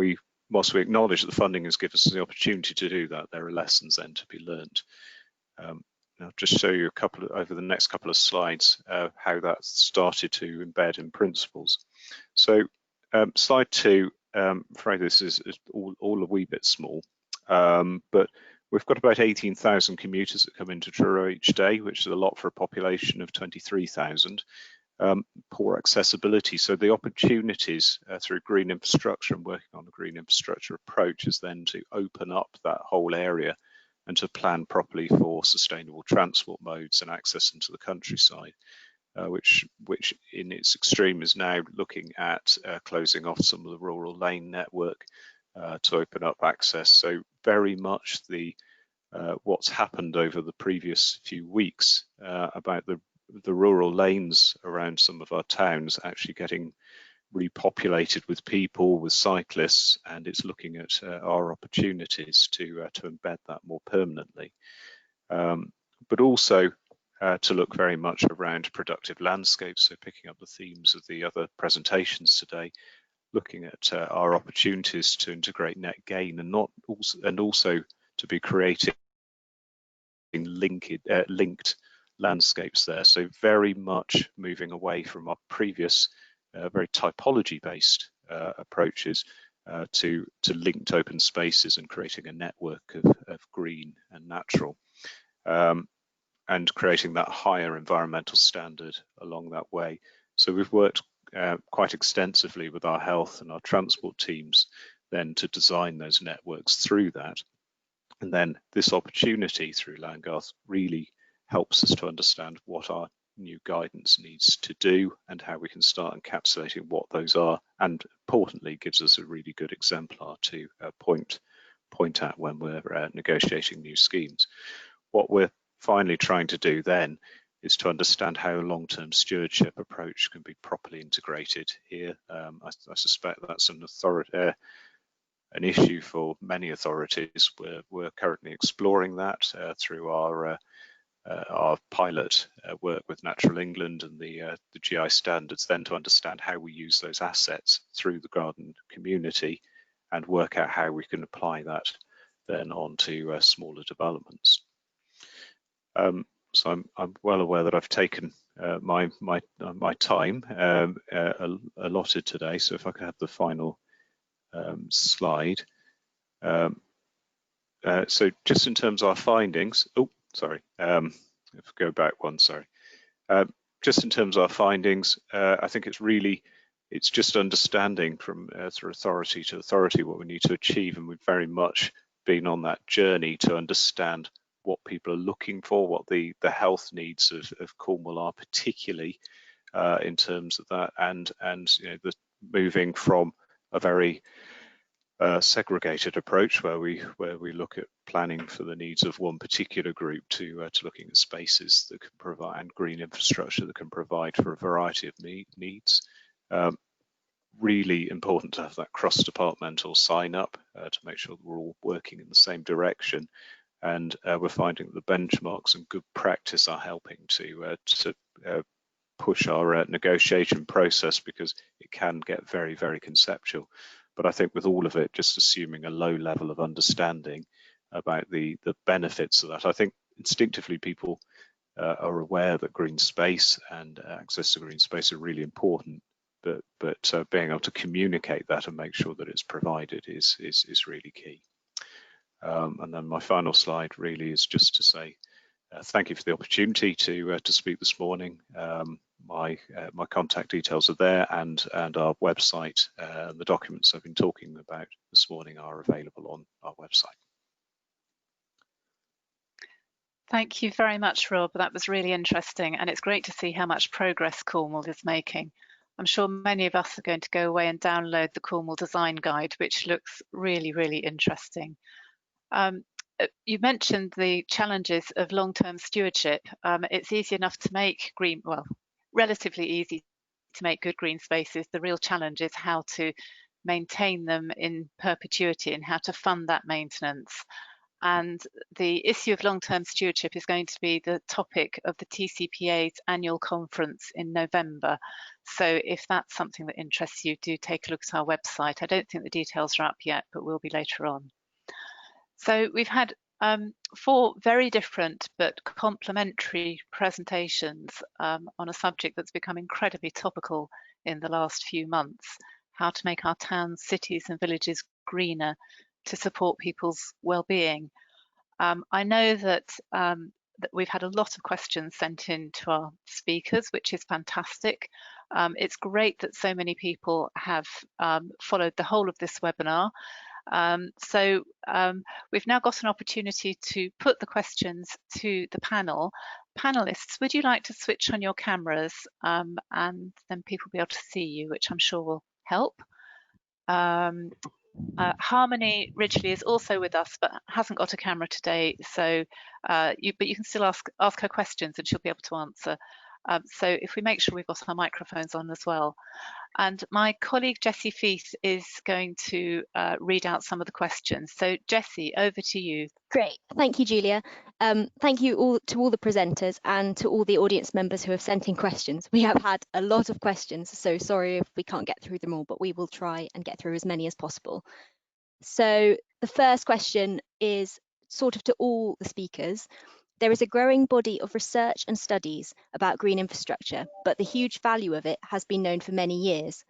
[SPEAKER 5] whilst we acknowledge that the funding has given us the opportunity to do that, there are lessons then to be learned. I'll just show you over the next couple of slides how that started to embed in principles. So slide 2, I'm afraid this is all a wee bit small, but we've got about 18,000 commuters that come into Truro each day, which is a lot for a population of 23,000. Poor accessibility. So the opportunities through green infrastructure and working on a green infrastructure approach is then to open up that whole area and to plan properly for sustainable transport modes and access into the countryside, which in its extreme is now looking at closing off some of the rural lane network to open up access. So very much what's happened over the previous few weeks about the rural lanes around some of our towns actually getting repopulated with people, with cyclists, and it's looking at our opportunities to embed that more permanently. But also to look very much around productive landscapes, so picking up the themes of the other presentations today, looking at our opportunities to integrate net gain and also to be creating linked landscapes there. So very much moving away from our previous very typology-based approaches to linked open spaces and creating a network of green and natural. And creating that higher environmental standard along that way. So we've worked quite extensively with our health and our transport teams then to design those networks through that. And then this opportunity through Landgarth really helps us to understand what our new guidance needs to do and how we can start encapsulating what those are, and importantly gives us a really good exemplar to point at when we're negotiating new schemes. What we're finally trying to do then is to understand how a long-term stewardship approach can be properly integrated here. I suspect that's an issue for many authorities. We're currently exploring that through our pilot work with Natural England and the GI standards, then to understand how we use those assets through the garden community and work out how we can apply that then onto smaller developments. So I'm well aware that I've taken my time allotted today. So if I could have the final slide. So just in terms of our findings, if I go back one, sorry. Just in terms of our findings, I think it's just understanding from through authority to authority what we need to achieve, and we've very much been on that journey to understand what people are looking for, what the health needs of Cornwall are, particularly in terms of that, and you know, the moving from a very segregated approach where we look at planning for the needs of one particular group to looking at spaces that can provide and green infrastructure that can provide for a variety of needs. Really important to have that cross-departmental sign up to make sure that we're all working in the same direction. And we're finding that the benchmarks and good practice are helping to push our negotiation process, because it can get very, very conceptual. But I think with all of it, just assuming a low level of understanding about the benefits of that. I think instinctively people are aware that green space and access to green space are really important, but being able to communicate that and make sure that it's provided is really key. And then my final slide really is just to say thank you for the opportunity to speak this morning. My contact details are there, and our website, the documents I've been talking about this morning are available on our website.
[SPEAKER 1] Thank you very much, Rob. That was really interesting, and it's great to see how much progress Cornwall is making. I'm sure many of us are going to go away and download the Cornwall Design Guide, which looks really, really interesting. You mentioned the challenges of long-term stewardship. It's easy enough to make relatively easy to make good green spaces. The real challenge is how to maintain them in perpetuity and how to fund that maintenance. And the issue of long-term stewardship is going to be the topic of the TCPA's annual conference in November. So if that's something that interests you, do take a look at our website. I don't think the details are up yet, but will be later on. So we've had 4 very different but complementary presentations on a subject that's become incredibly topical in the last few months: how to make our towns, cities and villages greener to support people's well-being. I know that we've had a lot of questions sent in to our speakers, which is fantastic. It's great that so many people have followed the whole of this webinar. So we've now got an opportunity to put the questions to the panel. Panelists, would you like to switch on your cameras and then people will be able to see you, which I'm sure will help. Harmony Ridgely is also with us, but hasn't got a camera today. So, but you can still ask her questions and she'll be able to answer. So if we make sure we've got our microphones on as well. And my colleague Jessie Feith is going to read out some of the questions. So Jessie, over to you.
[SPEAKER 6] Great, thank you, Julia. Thank you all to all the presenters and to all the audience members who have sent in questions. We have had a lot of questions, so sorry if we can't get through them all, but we will try and get through as many as possible. So the first question is sort of to all the speakers. There is a growing body of research and studies about green infrastructure, but the huge value of it has been known for many years.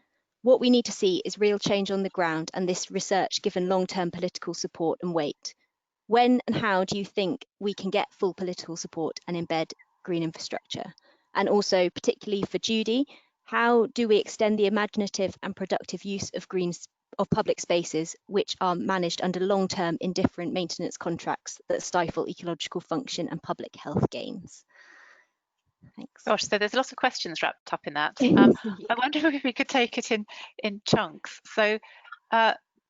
[SPEAKER 6] What we need to see is real change on the ground, and this research given long-term political support and weight. When and how do you think we can get full political support and embed green infrastructure? And also, particularly for Judy, how do we extend the imaginative and productive use of public spaces which are managed under long-term indifferent maintenance contracts that stifle ecological function and public health gains? Thanks.
[SPEAKER 1] Gosh, so there's lots of questions wrapped up in that. I wonder if we could take it in chunks. So,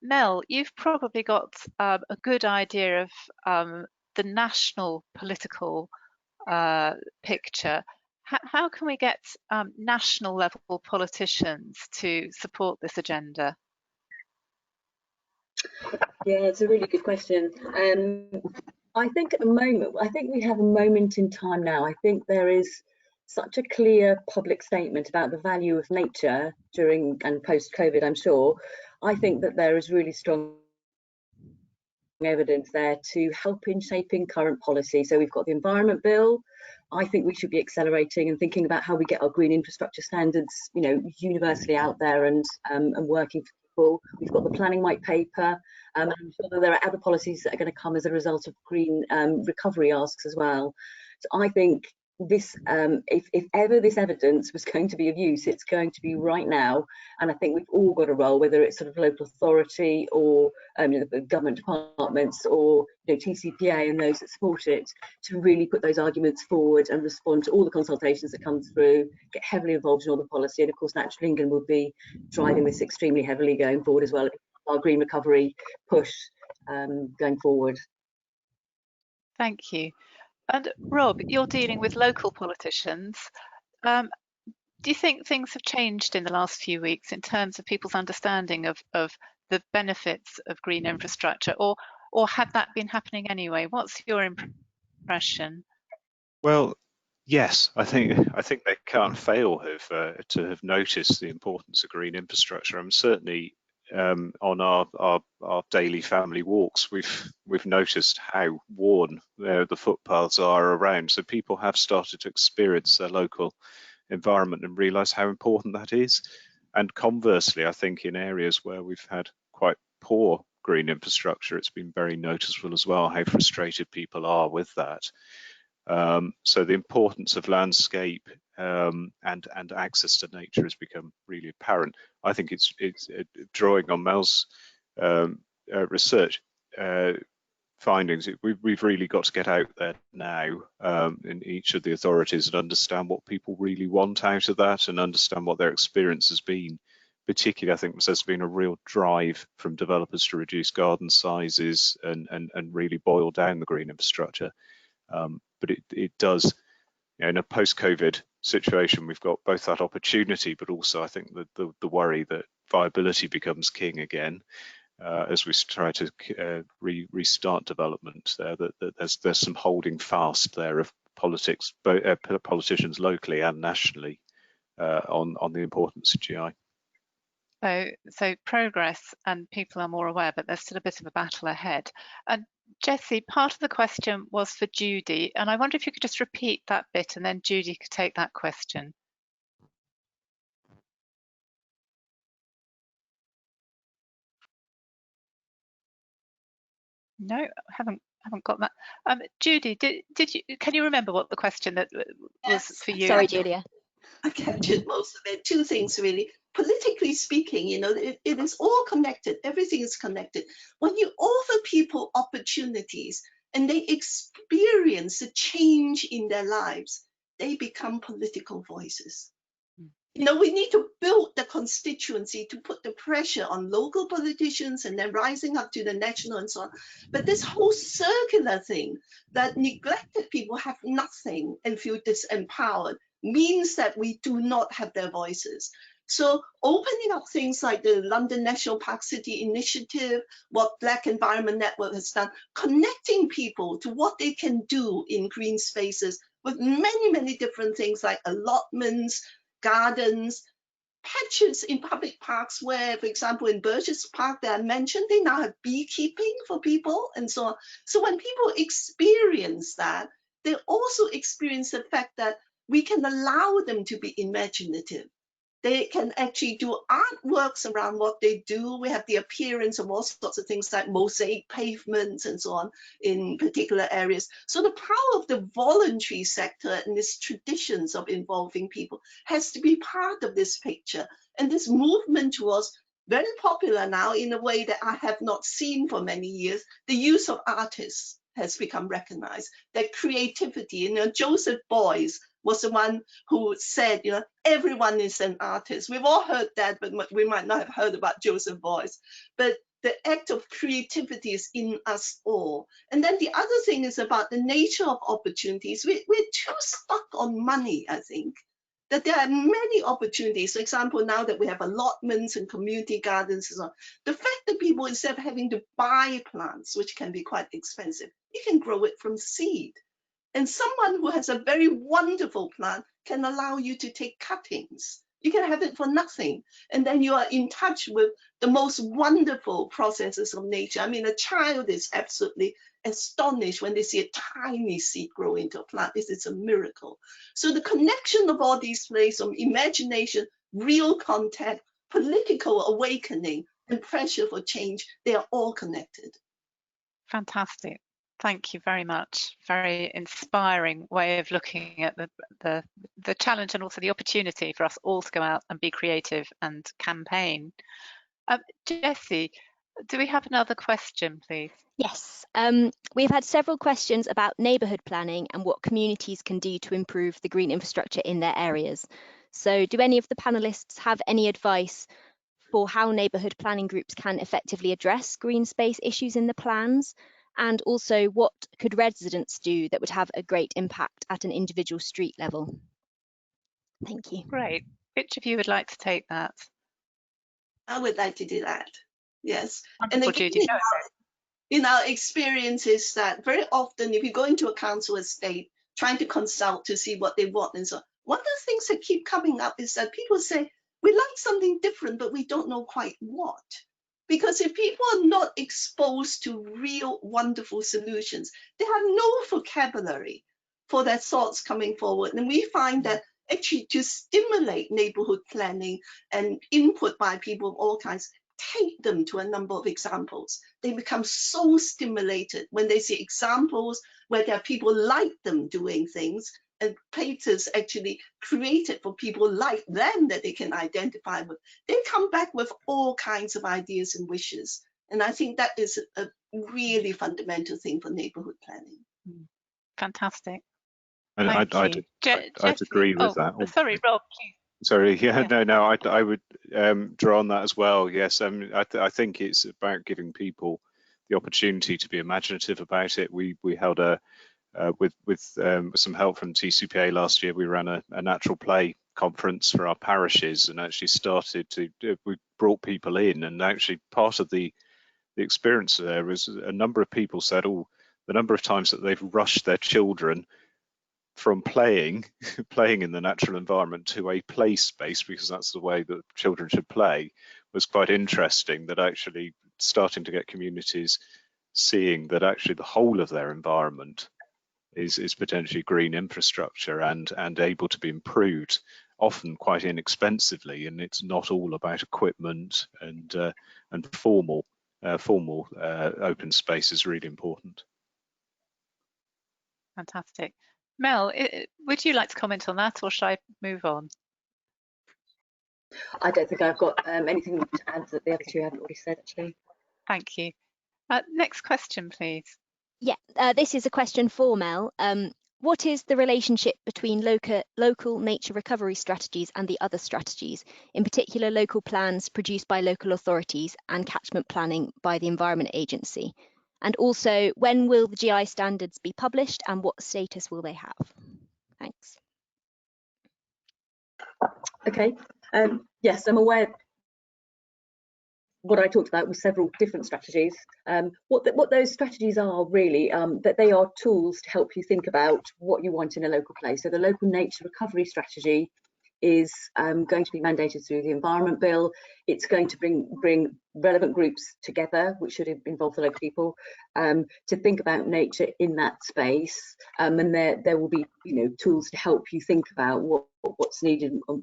[SPEAKER 1] Mel, you've probably got a good idea of the national political picture. How can we get national level politicians to support this agenda?
[SPEAKER 2] Yeah, it's a really good question. I think at the moment, we have a moment in time now. I think there is such a clear public statement about the value of nature during and post-COVID, I'm sure. I think that there is really strong evidence there to help in shaping current policy. So we've got the Environment Bill. I think we should be accelerating and thinking about how we get our green infrastructure standards, you know, universally out there and working for people. We've got the Planning White Paper. I'm sure that there are other policies that are going to come as a result of green recovery asks as well. So I think this, if ever this evidence was going to be of use, it's going to be right now. And I think we've all got a role, whether it's sort of local authority or the government departments or TCPA and those that support it, to really put those arguments forward and respond to all the consultations that come through, get heavily involved in all the policy. And of course, Natural England will be driving this extremely heavily going forward as well, our green recovery push going forward.
[SPEAKER 1] Thank you. And Rob, you're dealing with local politicians. Do you think things have changed in the last few weeks in terms of people's understanding of the benefits of green infrastructure, or had that been happening anyway? What's your impression?
[SPEAKER 5] Well, yes, I think they can't fail to have noticed the importance of green infrastructure. I'm certainly on our daily family walks, we've noticed how worn the footpaths are around. So people have started to experience their local environment and realise how important that is. And conversely, I think in areas where we've had quite poor green infrastructure, it's been very noticeable as well how frustrated people are with that. So the importance of landscape and access to nature has become really apparent. I think it's drawing on Mel's research findings. We've really got to get out there now in each of the authorities and understand what people really want out of that and understand what their experience has been. Particularly, I think there's been a real drive from developers to reduce garden sizes and really boil down the green infrastructure. But it does, in a post-COVID situation, we've got both that opportunity, but also I think the worry that viability becomes king again as we try to restart development there. That there's some holding fast there of politics, politicians locally and nationally on the importance of GI.
[SPEAKER 1] So progress and people are more aware, but there's still a bit of a battle ahead. And Jessie, part of the question was for Judy, and I wonder if you could just repeat that bit and then Judy could take that question. No, I haven't got that. Judy, did you? Can you remember what the question that was for you?
[SPEAKER 6] Sorry, Julia.
[SPEAKER 3] I captured most of it. Two things really. Politically speaking, it is all connected. Everything is connected. When you offer people opportunities and they experience a change in their lives, they become political voices. We need to build the constituency to put the pressure on local politicians and then rising up to the national and so on. But this whole circular thing that neglected people have nothing and feel disempowered means that we do not have their voices. So opening up things like the London National Park City Initiative, what Black Environment Network has done, connecting people to what they can do in green spaces with many, many different things like allotments, gardens, patches in public parks where, for example, in Burgess Park that I mentioned, they now have beekeeping for people and so on. So when people experience that, they also experience the fact that we can allow them to be imaginative. They can actually do artworks around what they do. We have the appearance of all sorts of things like mosaic pavements and so on in particular areas. So the power of the voluntary sector and its traditions of involving people has to be part of this picture. And this movement was very popular now in a way that I have not seen for many years. The use of artists has become recognized, that creativity, Joseph Beuys was the one who said, everyone is an artist. We've all heard that, but we might not have heard about Joseph Beuys. But the act of creativity is in us all. And then the other thing is about the nature of opportunities. We're too stuck on money, I think, that there are many opportunities. For example, now that we have allotments and community gardens and so on, the fact that people, instead of having to buy plants, which can be quite expensive, you can grow it from seed. And someone who has a very wonderful plant can allow you to take cuttings. You can have it for nothing. And then you are in touch with the most wonderful processes of nature. I mean, a child is absolutely astonished when they see a tiny seed grow into a plant. This is a miracle. So the connection of all these places, from imagination, real contact, political awakening, and pressure for change, they are all connected.
[SPEAKER 1] Fantastic. Thank you very much. Very inspiring way of looking at the challenge and also the opportunity for us all to go out and be creative and campaign. Jessie, do we have another question, please?
[SPEAKER 6] Yes, we've had several questions about neighbourhood planning and what communities can do to improve the green infrastructure in their areas. So do any of the panellists have any advice for how neighbourhood planning groups can effectively address green space issues in the plans? And also, what could residents do that would have a great impact at an individual street level? Thank you.
[SPEAKER 1] Great. Which of you would like to take that?
[SPEAKER 3] I would like to do that. Yes.
[SPEAKER 1] Wonderful,
[SPEAKER 3] And again,
[SPEAKER 1] Judy.
[SPEAKER 3] in our experience is that very often if you go into a council estate trying to consult to see what they want and so on, one of the things that keep coming up is that people say, we like something different, but we don't know quite what. Because if people are not exposed to real wonderful solutions, they have no vocabulary for their thoughts coming forward. And we find that actually to stimulate neighborhood planning and input by people of all kinds, take them to a number of examples. They become so stimulated when they see examples where there are people like them doing things, and places actually created for people like them that they can identify with. They come back with all kinds of ideas and wishes. And I think that is a really fundamental thing for neighborhood planning.
[SPEAKER 1] Fantastic.
[SPEAKER 5] And I'd agree with that.
[SPEAKER 1] Sorry, Rob, please.
[SPEAKER 5] Sorry, no, I would draw on that as well. Yes, I think it's about giving people the opportunity to be imaginative about it. We held with some help from TCPA last year, we ran a natural play conference for our parishes and actually started we brought people in, and actually part of the experience there was a number of people said, the number of times that they've rushed their children from playing in the natural environment to a play space, because that's the way that children should play, was quite interesting. That actually starting to get communities seeing that actually the whole of their environment is potentially green infrastructure and able to be improved, often quite inexpensively, and it's not all about equipment, and formal open space is really important.
[SPEAKER 1] Fantastic. Mel, would you like to comment on that, or shall I move on?
[SPEAKER 2] I don't think I've got anything to add that the other two haven't already said, actually.
[SPEAKER 1] Thank you. Next question, please.
[SPEAKER 6] Yeah, this is a question for Mel. What is the relationship between local nature recovery strategies and the other strategies, in particular local plans produced by local authorities and catchment planning by the Environment Agency? And also, when will the GI standards be published and what status will they have? Thanks.
[SPEAKER 2] Okay, Yes, I'm aware what I talked about was several different strategies. What those strategies are really, that they are tools to help you think about what you want in a local place. So the local nature recovery strategy is going to be mandated through the Environment Bill. It's going to bring relevant groups together, which should involve the local people, to think about nature in that space. And there will be, tools to help you think about what's needed and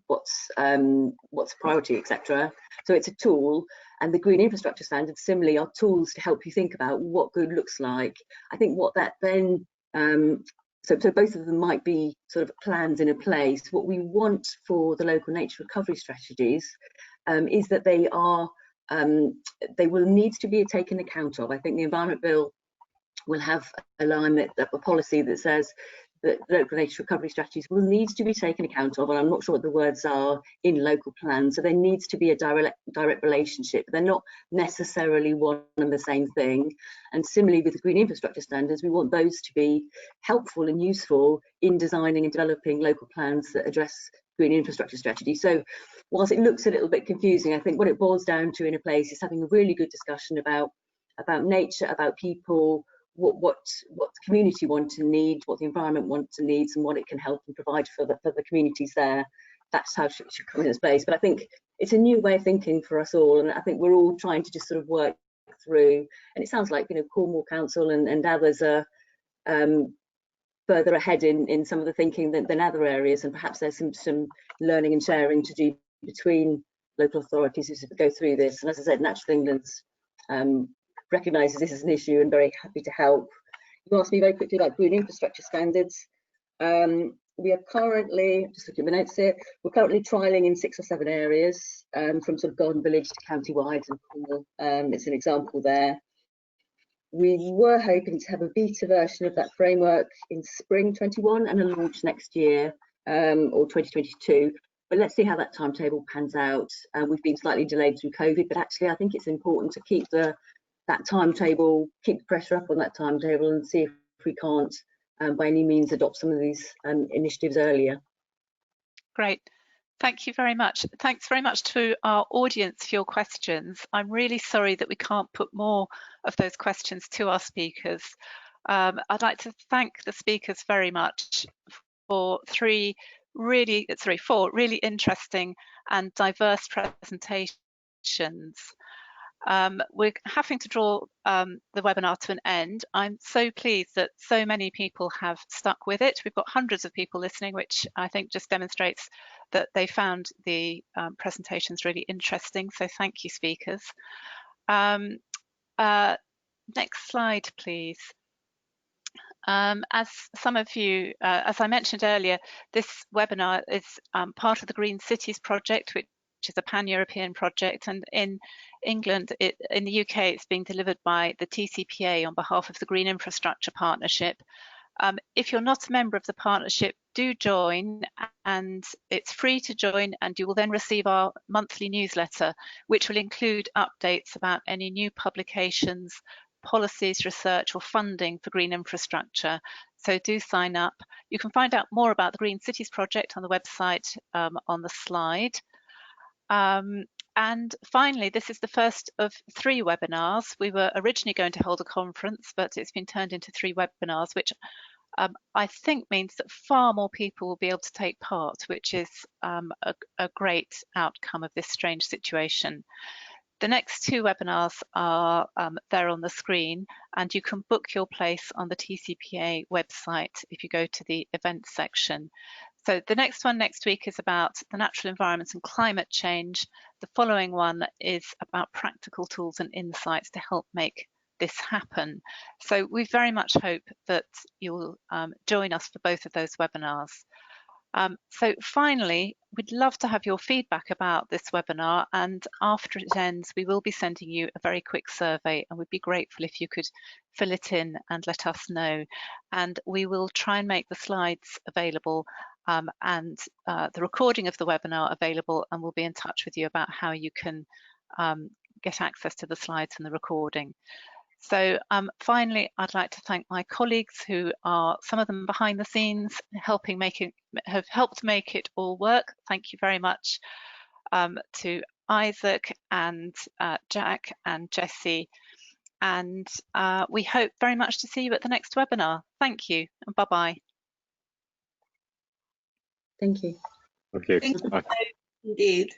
[SPEAKER 2] what's a priority, etc. So it's a tool, and the green infrastructure standards similarly are tools to help you think about what good looks like. I think what that then so both of them might be sort of plans in a place. What we want for the local nature recovery strategies is that they will need to be taken account of. I think the Environment Bill will have a line, a policy that says that local nature recovery strategies will need to be taken account of, and I'm not sure what the words are in local plans. So there needs to be a direct relationship. They're not necessarily one and the same thing. And similarly with the green infrastructure standards, we want those to be helpful and useful in designing and developing local plans that address green infrastructure strategy. So whilst it looks a little bit confusing, I think what it boils down to in a place is having a really good discussion about nature, about people, what the community wants and needs, what the environment wants and needs, and what it can help and provide for the communities there. That's how it should come into place. But I think it's a new way of thinking for us all, and I think we're all trying to just sort of work through. And it sounds like Cornwall Council and others are further ahead in some of the thinking than other areas, and perhaps there's some learning and sharing to do between local authorities as we go through this. And as I said, Natural England's recognises this as an issue and very happy to help. You asked me very quickly about green infrastructure standards. We are currently, just looking at the notes here, we're currently trialling in 6 or 7 areas, from sort of Garden Village to county-wide and Cornwall. It's an example there. We were hoping to have a beta version of that framework in spring 21 and a launch next year, or 2022. But let's see how that timetable pans out. We've been slightly delayed through COVID, but actually I think it's important to keep that timetable, keep the pressure up on that timetable, and see if we can't by any means adopt some of these initiatives earlier.
[SPEAKER 1] Great. Thank you very much. Thanks very much to our audience for your questions. I'm really sorry that we can't put more of those questions to our speakers. I'd like to thank the speakers very much for 4 really interesting and diverse presentations. We're having to draw the webinar to an end. I'm so pleased that so many people have stuck with it. We've got hundreds of people listening, which I think just demonstrates that they found the presentations really interesting. So thank you, speakers. Next slide, please. As some of you, as I mentioned earlier, this webinar is part of the Green Cities project, which is a pan-European project, and in England, in the UK, it's being delivered by the TCPA on behalf of the Green Infrastructure Partnership. If you're not a member of the partnership, do join, and it's free to join, and you will then receive our monthly newsletter, which will include updates about any new publications, policies, research or funding for green infrastructure. So do sign up. You can find out more about the Green Cities project on the website on the slide. And finally, this is the first of 3 webinars. We were originally going to hold a conference, but it's been turned into 3 webinars, which I think means that far more people will be able to take part, which is a great outcome of this strange situation. The next 2 webinars are there on the screen, and you can book your place on the TCPA website if you go to the events section. So the next one next week is about the natural environment and climate change. The following one is about practical tools and insights to help make this happen. So we very much hope that you'll join us for both of those webinars. So finally, we'd love to have your feedback about this webinar, and after it ends, we will be sending you a very quick survey, and we'd be grateful if you could fill it in and let us know. And we will try and make the slides available and the recording of the webinar available, and we'll be in touch with you about how you can get access to the slides and the recording. So finally, I'd like to thank my colleagues who are, some of them behind the scenes, have helped make it all work. Thank you very much to Isaac and Jack and Jessie. And we hope very much to see you at the next webinar. Thank you and bye-bye.
[SPEAKER 2] Thank you.
[SPEAKER 5] Thank you.
[SPEAKER 3] Thank you indeed.